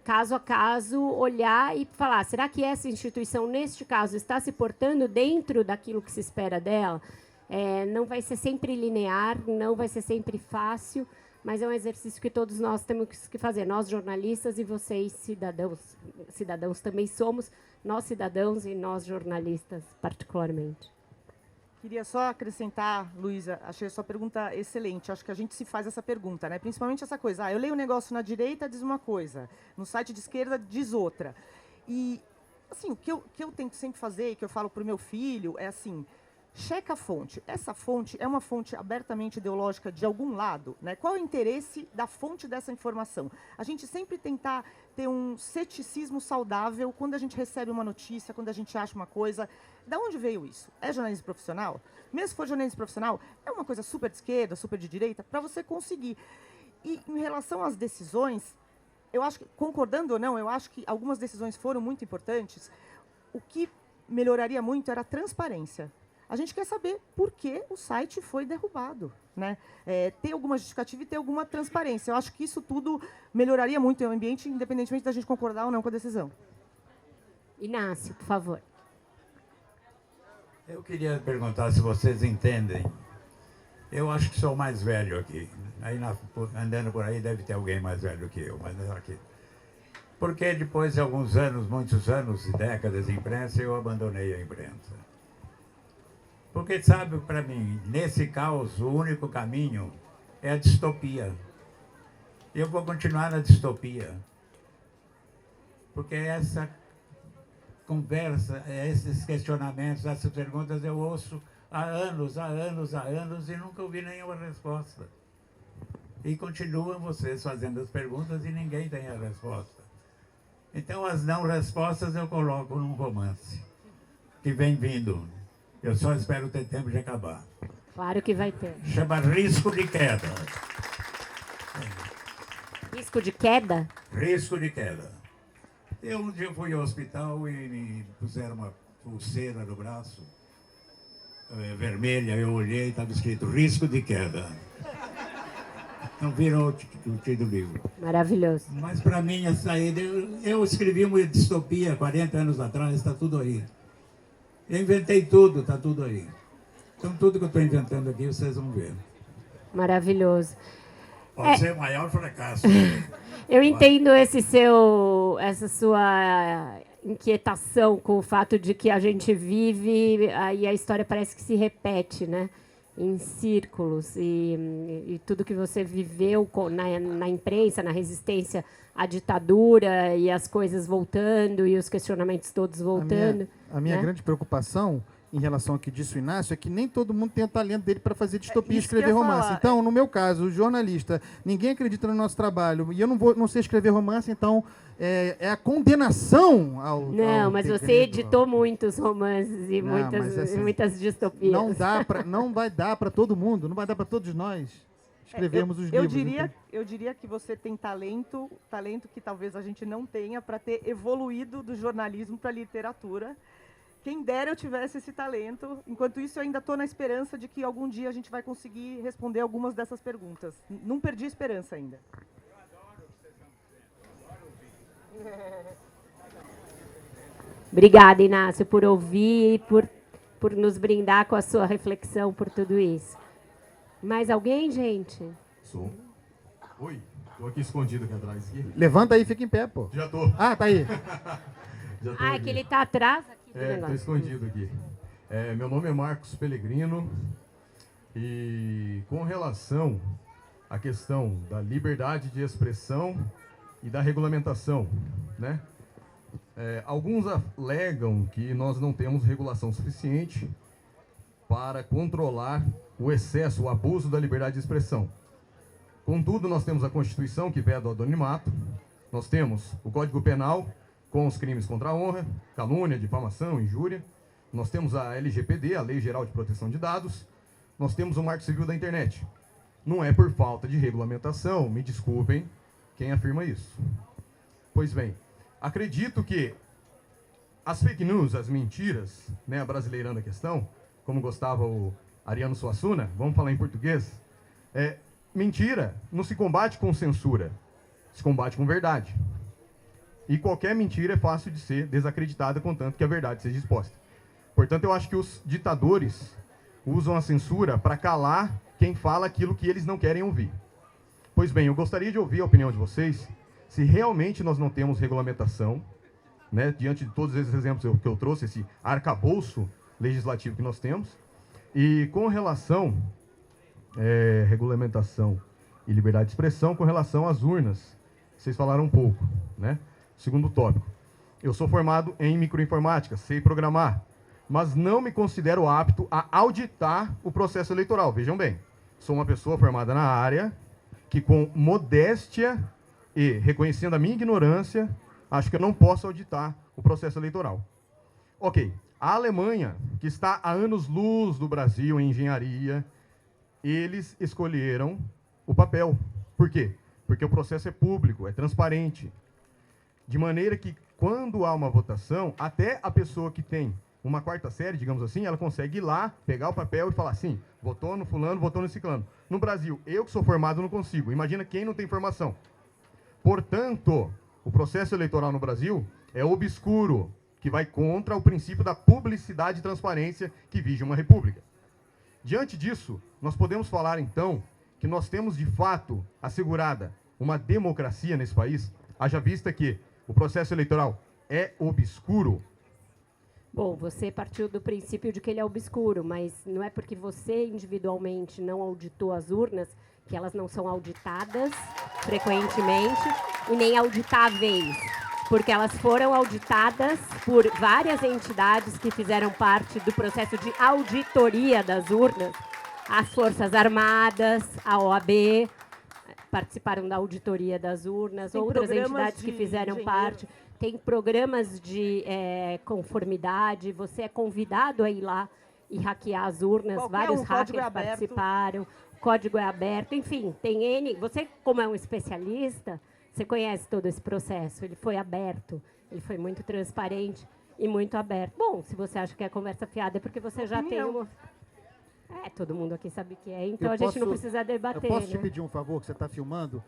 caso a caso, olhar e falar, será que essa instituição, neste caso, está se portando dentro daquilo que se espera dela? Não vai ser sempre linear, não vai ser sempre fácil, mas é um exercício que todos nós temos que fazer. Nós, jornalistas, e vocês, cidadãos também somos, nós, cidadãos, e nós, jornalistas, particularmente. Queria só acrescentar, Luísa, achei a sua pergunta excelente. Acho que a gente se faz essa pergunta, né? Principalmente essa coisa, eu leio um negócio na direita, diz uma coisa, no site de esquerda, diz outra. E, assim, o que eu tento sempre fazer, e que eu falo para o meu filho, é assim, checa a fonte. Essa fonte é uma fonte abertamente ideológica de algum lado, né? Qual é o interesse da fonte dessa informação? A gente sempre tentar ter um ceticismo saudável quando a gente recebe uma notícia, quando a gente acha uma coisa. Da onde veio isso? É jornalismo profissional? Mesmo se for jornalismo profissional, é uma coisa super de esquerda, super de direita, para você conseguir. E em relação às decisões, eu acho que, concordando ou não, eu acho que algumas decisões foram muito importantes. O que melhoraria muito era a transparência. A gente quer saber por que o site foi derrubado, né? Ter alguma justificativa e ter alguma transparência. Eu acho que isso tudo melhoraria muito o ambiente, independentemente da gente concordar ou não com a decisão. Inácio, por favor. Eu queria perguntar se vocês entendem. Eu acho que sou o mais velho aqui. Aí andando por aí deve ter alguém mais velho que eu, mas não aqui. Porque depois de alguns anos, muitos anos e décadas de imprensa, eu abandonei a imprensa. Porque, sabe, para mim, nesse caos, o único caminho é a distopia. Eu vou continuar na distopia. Porque essa conversa, esses questionamentos, essas perguntas eu ouço há anos e nunca ouvi nenhuma resposta. E continuam vocês fazendo as perguntas e ninguém tem a resposta. Então, as não respostas eu coloco num romance que vem vindo. Eu só espero ter tempo de acabar. Claro que vai ter. Chama Risco de Queda. Risco de queda? Risco de queda. Um dia eu fui ao hospital e me puseram uma pulseira no braço, vermelha, eu olhei e estava escrito risco de queda. Não viram o título do livro. Maravilhoso. Mas para mim, a saída, eu escrevi uma distopia 40 anos atrás, está tudo aí. Eu inventei tudo, está tudo aí. Então tudo que eu estou inventando aqui, vocês vão ver. Maravilhoso. Pode ser o maior fracasso. Eu entendo essa sua inquietação com o fato de que a gente vive, aí a história parece que se repete, né? Em círculos. E tudo que você viveu na imprensa, na resistência à ditadura, e as coisas voltando, e os questionamentos todos voltando. A minha né? grande preocupação em relação ao que disse o Inácio é que nem todo mundo tem o talento dele para fazer distopia e Isso que escrever eu ia romance. falar. Então, no meu caso, o jornalista, ninguém acredita no nosso trabalho e eu não sei escrever romance, então é a condenação ao. Não, ao mas segredo. você editou muitos romances e Não, muitas, mas assim, muitas distopias. Não vai dar para todo mundo, não vai dar para todos nós escrevermos os livros. Eu diria que você tem talento que talvez a gente não tenha para ter evoluído do jornalismo para a literatura. Quem dera eu tivesse esse talento. Enquanto isso, eu ainda estou na esperança de que algum dia a gente vai conseguir responder algumas dessas perguntas. Não perdi a esperança ainda. Obrigada, Inácio, por ouvir e por nos brindar com a sua reflexão por tudo isso. Mais alguém, gente? Sou. Oi, tô aqui escondido aqui atrás. Aqui. Levanta aí, fica em pé, pô. Já tô. Ah, tá aí. Já tô Ah, é aqui. que ele está atrás aqui do tô negócio. escondido aqui. Meu nome é Marcos Pellegrino e com relação à questão da liberdade de expressão e da regulamentação, né? Alguns alegam que nós não temos regulação suficiente para controlar o excesso, o abuso da liberdade de expressão. Contudo, nós temos a Constituição, que veda o anonimato, nós temos o Código Penal, com os crimes contra a honra, calúnia, difamação, injúria, nós temos a LGPD, a Lei Geral de Proteção de Dados, nós temos o Marco Civil da Internet. Não é por falta de regulamentação, me desculpem quem afirma isso. Pois bem, acredito que as fake news, as mentiras, né, abrasileirando a questão, como gostava o Ariano Suassuna, vamos falar em português, mentira não se combate com censura, se combate com verdade. E qualquer mentira é fácil de ser desacreditada, contanto que a verdade seja exposta. Portanto, eu acho que os ditadores usam a censura para calar quem fala aquilo que eles não querem ouvir. Pois bem, eu gostaria de ouvir a opinião de vocês, se realmente nós não temos regulamentação, né, diante de todos esses exemplos que eu trouxe, esse arcabouço legislativo que nós temos, e com relação regulamentação e liberdade de expressão, com relação às urnas, vocês falaram um pouco, né? Segundo tópico, eu sou formado em microinformática, sei programar, mas não me considero apto a auditar o processo eleitoral. Vejam bem, sou uma pessoa formada na área que, com modéstia e reconhecendo a minha ignorância, acho que eu não posso auditar o processo eleitoral. Ok, a Alemanha, que está há anos-luz do Brasil em engenharia, eles escolheram o papel. Por quê? Porque o processo é público, é transparente. De maneira que, quando há uma votação, até a pessoa que tem uma quarta série, digamos assim, ela consegue ir lá, pegar o papel e falar assim, votou no fulano, votou no ciclano. No Brasil, eu que sou formado não consigo. Imagina quem não tem formação. Portanto, o processo eleitoral no Brasil é obscuro, que vai contra o princípio da publicidade e transparência que vige uma república. Diante disso, nós podemos falar, então, que nós temos, de fato, assegurada uma democracia nesse país, haja vista que o processo eleitoral é obscuro. Bom, você partiu do princípio de que ele é obscuro, mas não é porque você individualmente não auditou as urnas que elas não são auditadas frequentemente e nem auditáveis. porque elas foram auditadas por várias entidades que fizeram parte do processo de auditoria das urnas. As Forças Armadas, a OAB, participaram da auditoria das urnas, Tem outras programas entidades que de fizeram engenheiro. parte. Tem programas de conformidade, você é convidado a ir lá e hackear as urnas, Qualquer vários um, código é hackers aberto. participaram, o código é aberto, enfim, tem N. Você, como é um especialista, você conhece todo esse processo, ele foi aberto, ele foi muito transparente e muito aberto. Bom, se você acha que é conversa fiada, é porque você já tem uma... todo mundo aqui sabe que é, então a gente não precisa debater. Eu posso te né? pedir um favor, que você está filmando?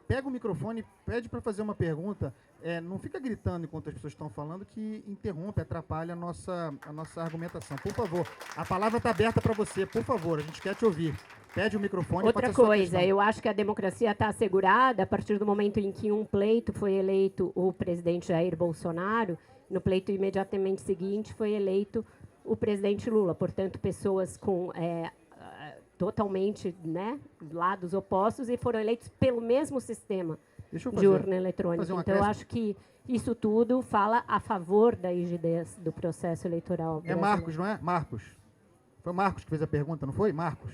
Pega o microfone, pede para fazer uma pergunta. Não fica gritando enquanto as pessoas estão falando, que interrompe, atrapalha a nossa argumentação. Por favor, a palavra está aberta para você, por favor, a gente quer te ouvir. Pede o microfone. Outra coisa, eu acho que a democracia está assegurada a partir do momento em que um pleito foi eleito o presidente Jair Bolsonaro, no pleito imediatamente seguinte foi eleito o presidente Lula. Portanto, pessoas com totalmente, né, lados opostos, e foram eleitos pelo mesmo sistema de urna eletrônica. Então, eu acho que isso tudo fala a favor da rigidez do processo eleitoral brasileiro. Marcos, não é? Marcos. Foi o Marcos que fez a pergunta, não foi? Marcos.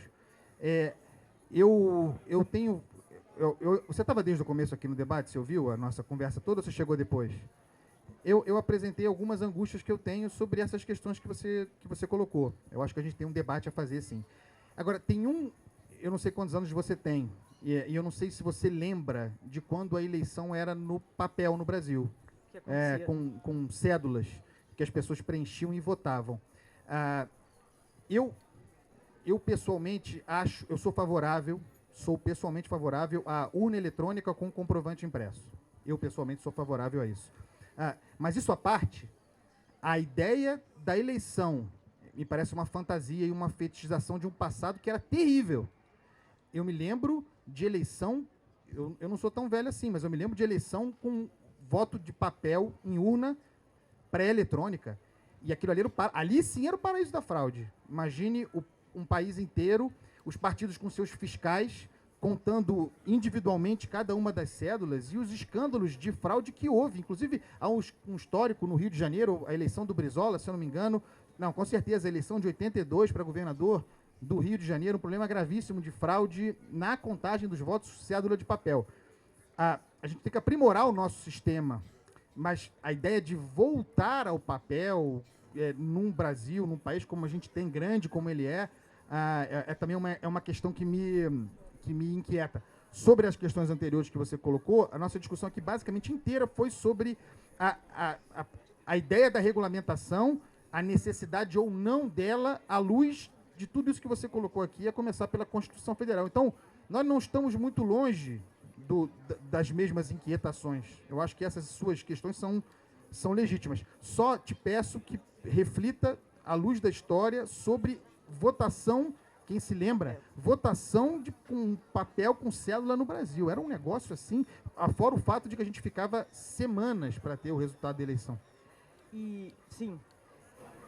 Você estava desde o começo aqui no debate, você ouviu a nossa conversa toda ou você chegou depois? Eu apresentei algumas angústias que eu tenho sobre essas questões que você colocou. Eu acho que a gente tem um debate a fazer, sim. Agora, eu não sei quantos anos você tem, e eu não sei se você lembra de quando a eleição era no papel no Brasil, com cédulas que as pessoas preenchiam e votavam. Eu pessoalmente sou pessoalmente favorável à urna eletrônica com comprovante impresso. Eu pessoalmente sou favorável a isso. Mas isso à parte, a ideia da eleição me parece uma fantasia e uma fetichização de um passado que era terrível. Eu me lembro de eleição, eu não sou tão velho assim, mas eu me lembro de eleição com voto de papel em urna pré-eletrônica. E aquilo ali sim era o paraíso da fraude. Imagine um país inteiro, os partidos com seus fiscais, contando individualmente cada uma das cédulas e os escândalos de fraude que houve. Inclusive, há um histórico no Rio de Janeiro, a eleição do Brizola, se eu não me engano, não, com certeza, a eleição de 82 para governador do Rio de Janeiro, um problema gravíssimo de fraude na contagem dos votos, cédula de papel. A gente tem que aprimorar o nosso sistema, mas a ideia de voltar ao papel num Brasil, num país como a gente tem, grande como ele também uma questão que me inquieta. Sobre as questões anteriores que você colocou, a nossa discussão aqui basicamente inteira foi sobre a ideia da regulamentação, a necessidade ou não dela, à luz de tudo isso que você colocou aqui, a começar pela Constituição Federal. Então, nós não estamos muito longe das mesmas inquietações. Eu acho que essas suas questões são legítimas. Só te peço que reflita, à luz da história, sobre votação. Quem se lembra? Votação com papel, com cédula no Brasil. Era um negócio assim, fora o fato de que a gente ficava semanas para ter o resultado da eleição. E, sim,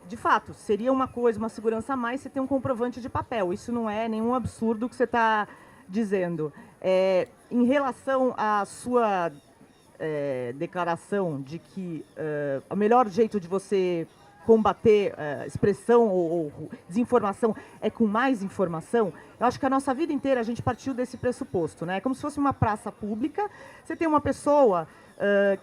de fato, seria uma segurança a mais você ter um comprovante de papel. Isso não é nenhum absurdo que você está dizendo. Em relação à sua declaração de que o melhor jeito de você combater expressão ou desinformação é com mais informação, eu acho que a nossa vida inteira a gente partiu desse pressuposto, né? É como se fosse uma praça pública, você tem uma pessoa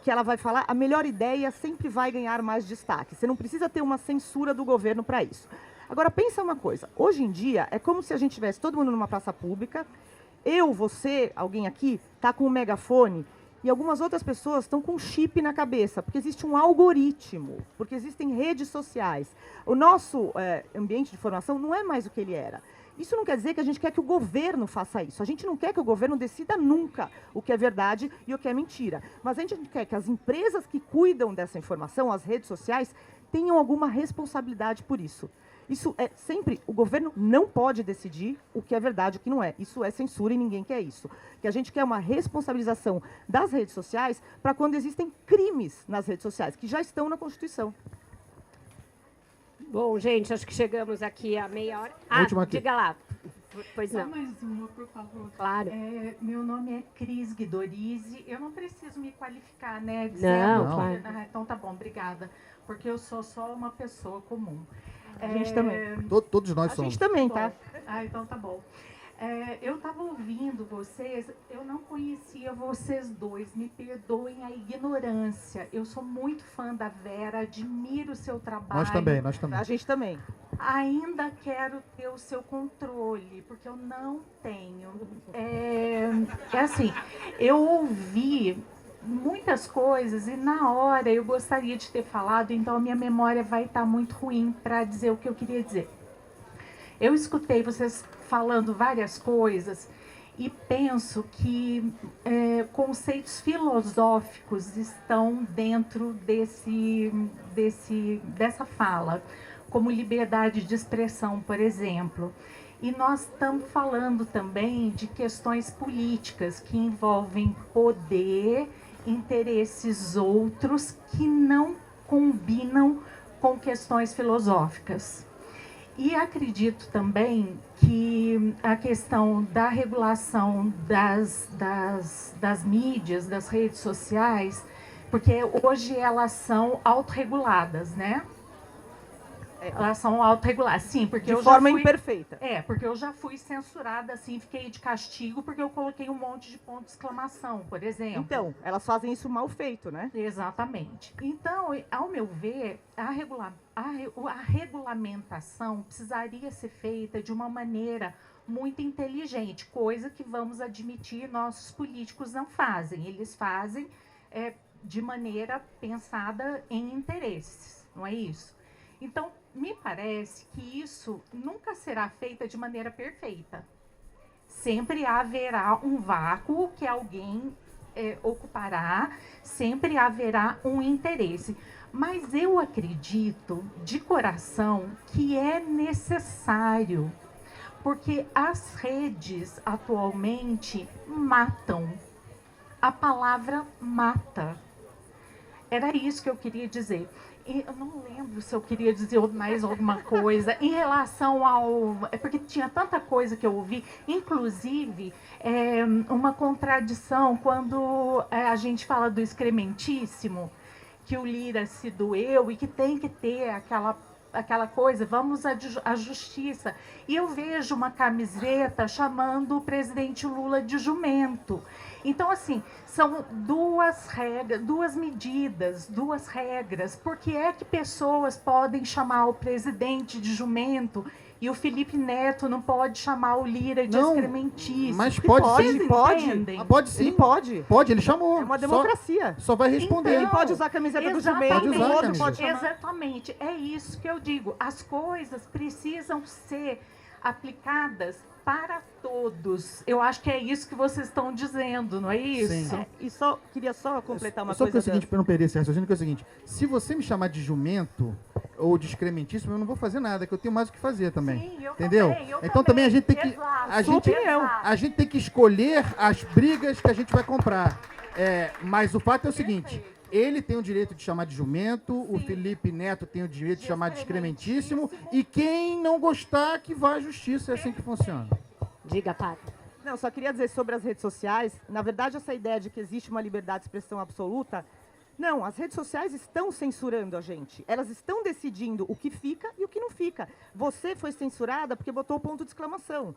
que ela vai falar, a melhor ideia sempre vai ganhar mais destaque. Você não precisa ter uma censura do governo para isso. Agora, pensa uma coisa, hoje em dia é como se a gente tivesse todo mundo numa praça pública, você, alguém aqui, está com um megafone, e algumas outras pessoas estão com um chip na cabeça, porque existe um algoritmo, porque existem redes sociais. O nosso ambiente de informação não é mais o que ele era. Isso não quer dizer que a gente quer que o governo faça isso. A gente não quer que o governo decida nunca o que é verdade e o que é mentira. Mas a gente quer que as empresas que cuidam dessa informação, as redes sociais, tenham alguma responsabilidade por isso. Isso é sempre, o governo não pode decidir o que é verdade e o que não é. Isso é censura e ninguém quer isso. Que a gente quer uma responsabilização das redes sociais para quando existem crimes nas redes sociais, que já estão na Constituição. Bom, gente, acho que chegamos aqui a meia hora. Última aqui. Diga lá. Pois Só não. mais uma, por favor. Claro. Meu nome é Cris Guidorize. Eu não preciso me qualificar, né? Não, claro. Então tá bom, obrigada. Porque eu sou só uma pessoa comum. A gente também. Todos nós A somos. gente também, tá? Então tá bom. Eu estava ouvindo vocês, eu não conhecia vocês dois, me perdoem a ignorância. Eu sou muito fã da Vera, admiro o seu trabalho. Nós também, nós também. A gente também. Ainda quero ter o seu controle, porque eu não tenho. Assim, eu ouvi muitas coisas e na hora eu gostaria de ter falado, então a minha memória vai estar muito ruim para dizer o que eu queria dizer. Eu escutei vocês falando várias coisas e penso que conceitos filosóficos estão dentro dessa fala, como liberdade de expressão, por exemplo. E nós estamos falando também de questões políticas que envolvem poder, interesses outros que não combinam com questões filosóficas. E acredito também que a questão da regulação das mídias, das redes sociais, porque hoje elas são autorreguladas, né? Elas são autorreguladas, sim, porque De eu forma já fui, imperfeita. porque eu já fui censurada, assim, fiquei de castigo porque eu coloquei um monte de ponto de exclamação, por exemplo. Então, elas fazem isso mal feito, né? Exatamente. Então, ao meu ver, a regulamentação precisaria ser feita de uma maneira muito inteligente, coisa que, vamos admitir, nossos políticos não fazem. Eles fazem de maneira pensada em interesses, não é isso? Então, me parece que isso nunca será feito de maneira perfeita. Sempre haverá um vácuo que alguém ocupará, sempre haverá um interesse. Mas eu acredito, de coração, que é necessário, porque as redes atualmente matam. A palavra mata. Era isso que eu queria dizer. Eu não lembro se eu queria dizer mais alguma coisa em relação ao... porque tinha tanta coisa que eu ouvi, inclusive uma contradição quando a gente fala do excrementíssimo, que o Lira se doeu e que tem que ter aquela coisa, vamos à justiça. E eu vejo uma camiseta chamando o presidente Lula de jumento. Então, assim, são duas regras, duas medidas, duas regras. Por que é que pessoas podem chamar o presidente de jumento e o Felipe Neto não pode chamar o Lira de excrementíssimo? Mas pode sim, pode. Pode sim. Ele pode. Pode, ele chamou. É uma democracia. Só vai responder. Ele pode usar a camiseta do jumento, Pode usar o a outro camisa. pode chamar. Exatamente, é isso que eu digo. As coisas precisam ser aplicadas para todos. Eu acho que é isso que vocês estão dizendo, não é isso? Sim. E queria só completar uma Só coisa. que é o seguinte, para não perder esse raciocínio, que é o seguinte: se você me chamar de jumento ou de excrementíssimo, eu não vou fazer nada, que eu tenho mais o que fazer também. Sim, eu entendeu? também, eu Então também a gente tem que Exato. a gente tem que escolher as brigas que a gente vai comprar. Mas o fato é o seguinte: ele tem o direito de chamar de jumento, o Felipe Neto tem o direito de chamar de excrementíssimo, e quem não gostar que vá à justiça, é assim que funciona. Diga, Paty. Não, só queria dizer sobre as redes sociais, na verdade essa ideia de que existe uma liberdade de expressão absoluta, não, as redes sociais estão censurando a gente. Elas estão decidindo o que fica e o que não fica. Você foi censurada porque botou o ponto de exclamação.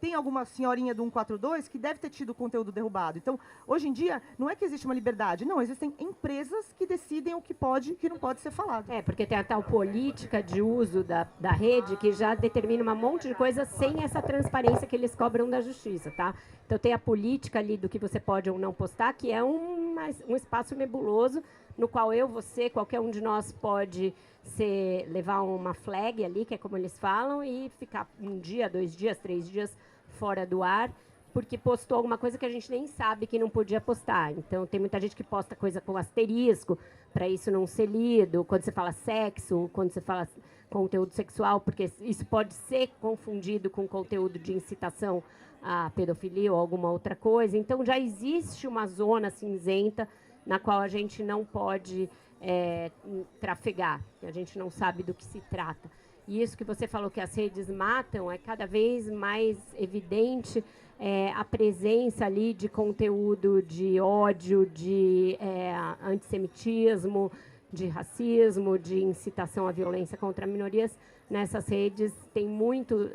Tem alguma senhorinha do 142 que deve ter tido conteúdo derrubado. Então, hoje em dia, não é que existe uma liberdade. Não, existem empresas que decidem o que pode e o que não pode ser falado. Porque tem a tal política de uso da rede que já determina um monte de coisa sem essa transparência que eles cobram da justiça, tá? Então tem a política ali do que você pode ou não postar, que é um espaço nebuloso, no qual você, qualquer um de nós pode levar uma flag ali, que é como eles falam, e ficar 1 dia, 2 dias, 3 dias fora do ar, porque postou alguma coisa que a gente nem sabe que não podia postar. Então tem muita gente que posta coisa com asterisco, para isso não ser lido, quando você fala sexo, quando você fala conteúdo sexual, porque isso pode ser confundido com conteúdo de incitação à pedofilia ou alguma outra coisa. Então já existe uma zona cinzenta na qual a gente não pode trafegar, a gente não sabe do que se trata. E isso que você falou que as redes matam, é cada vez mais evidente a presença ali de conteúdo de ódio, de antissemitismo, de racismo, de incitação à violência contra minorias nessas redes. Tem muito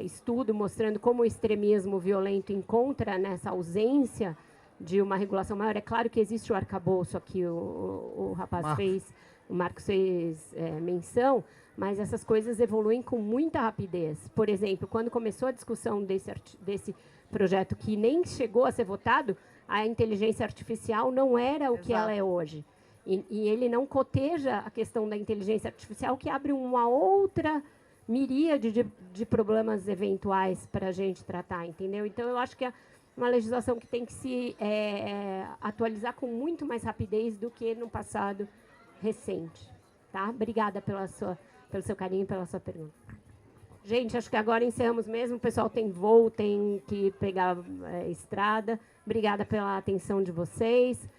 estudo mostrando como o extremismo violento encontra nessa ausência de uma regulação maior. É claro que existe o arcabouço aqui, o rapaz fez, o Marcos fez menção, mas essas coisas evoluem com muita rapidez. Por exemplo, quando começou a discussão desse projeto que nem chegou a ser votado, a inteligência artificial não era o que ela é hoje. E ele não coteja a questão da inteligência artificial, que abre uma outra miríade de problemas eventuais para a gente tratar, entendeu? Então, eu acho que é uma legislação que tem que se atualizar com muito mais rapidez do que no passado recente. Tá? Obrigada pelo seu carinho e pela sua pergunta. Gente, acho que agora encerramos mesmo. O pessoal tem voo, tem que pegar estrada. Obrigada pela atenção de vocês.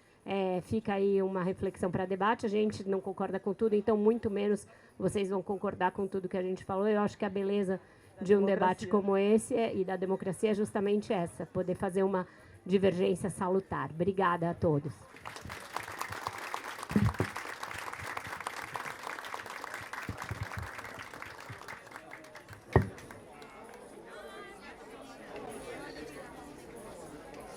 Fica aí uma reflexão para debate. A gente não concorda com tudo, então muito menos vocês vão concordar com tudo que a gente falou. Eu acho que a beleza de um debate como esse e da democracia é justamente essa, poder fazer uma divergência salutar. Obrigada a todos.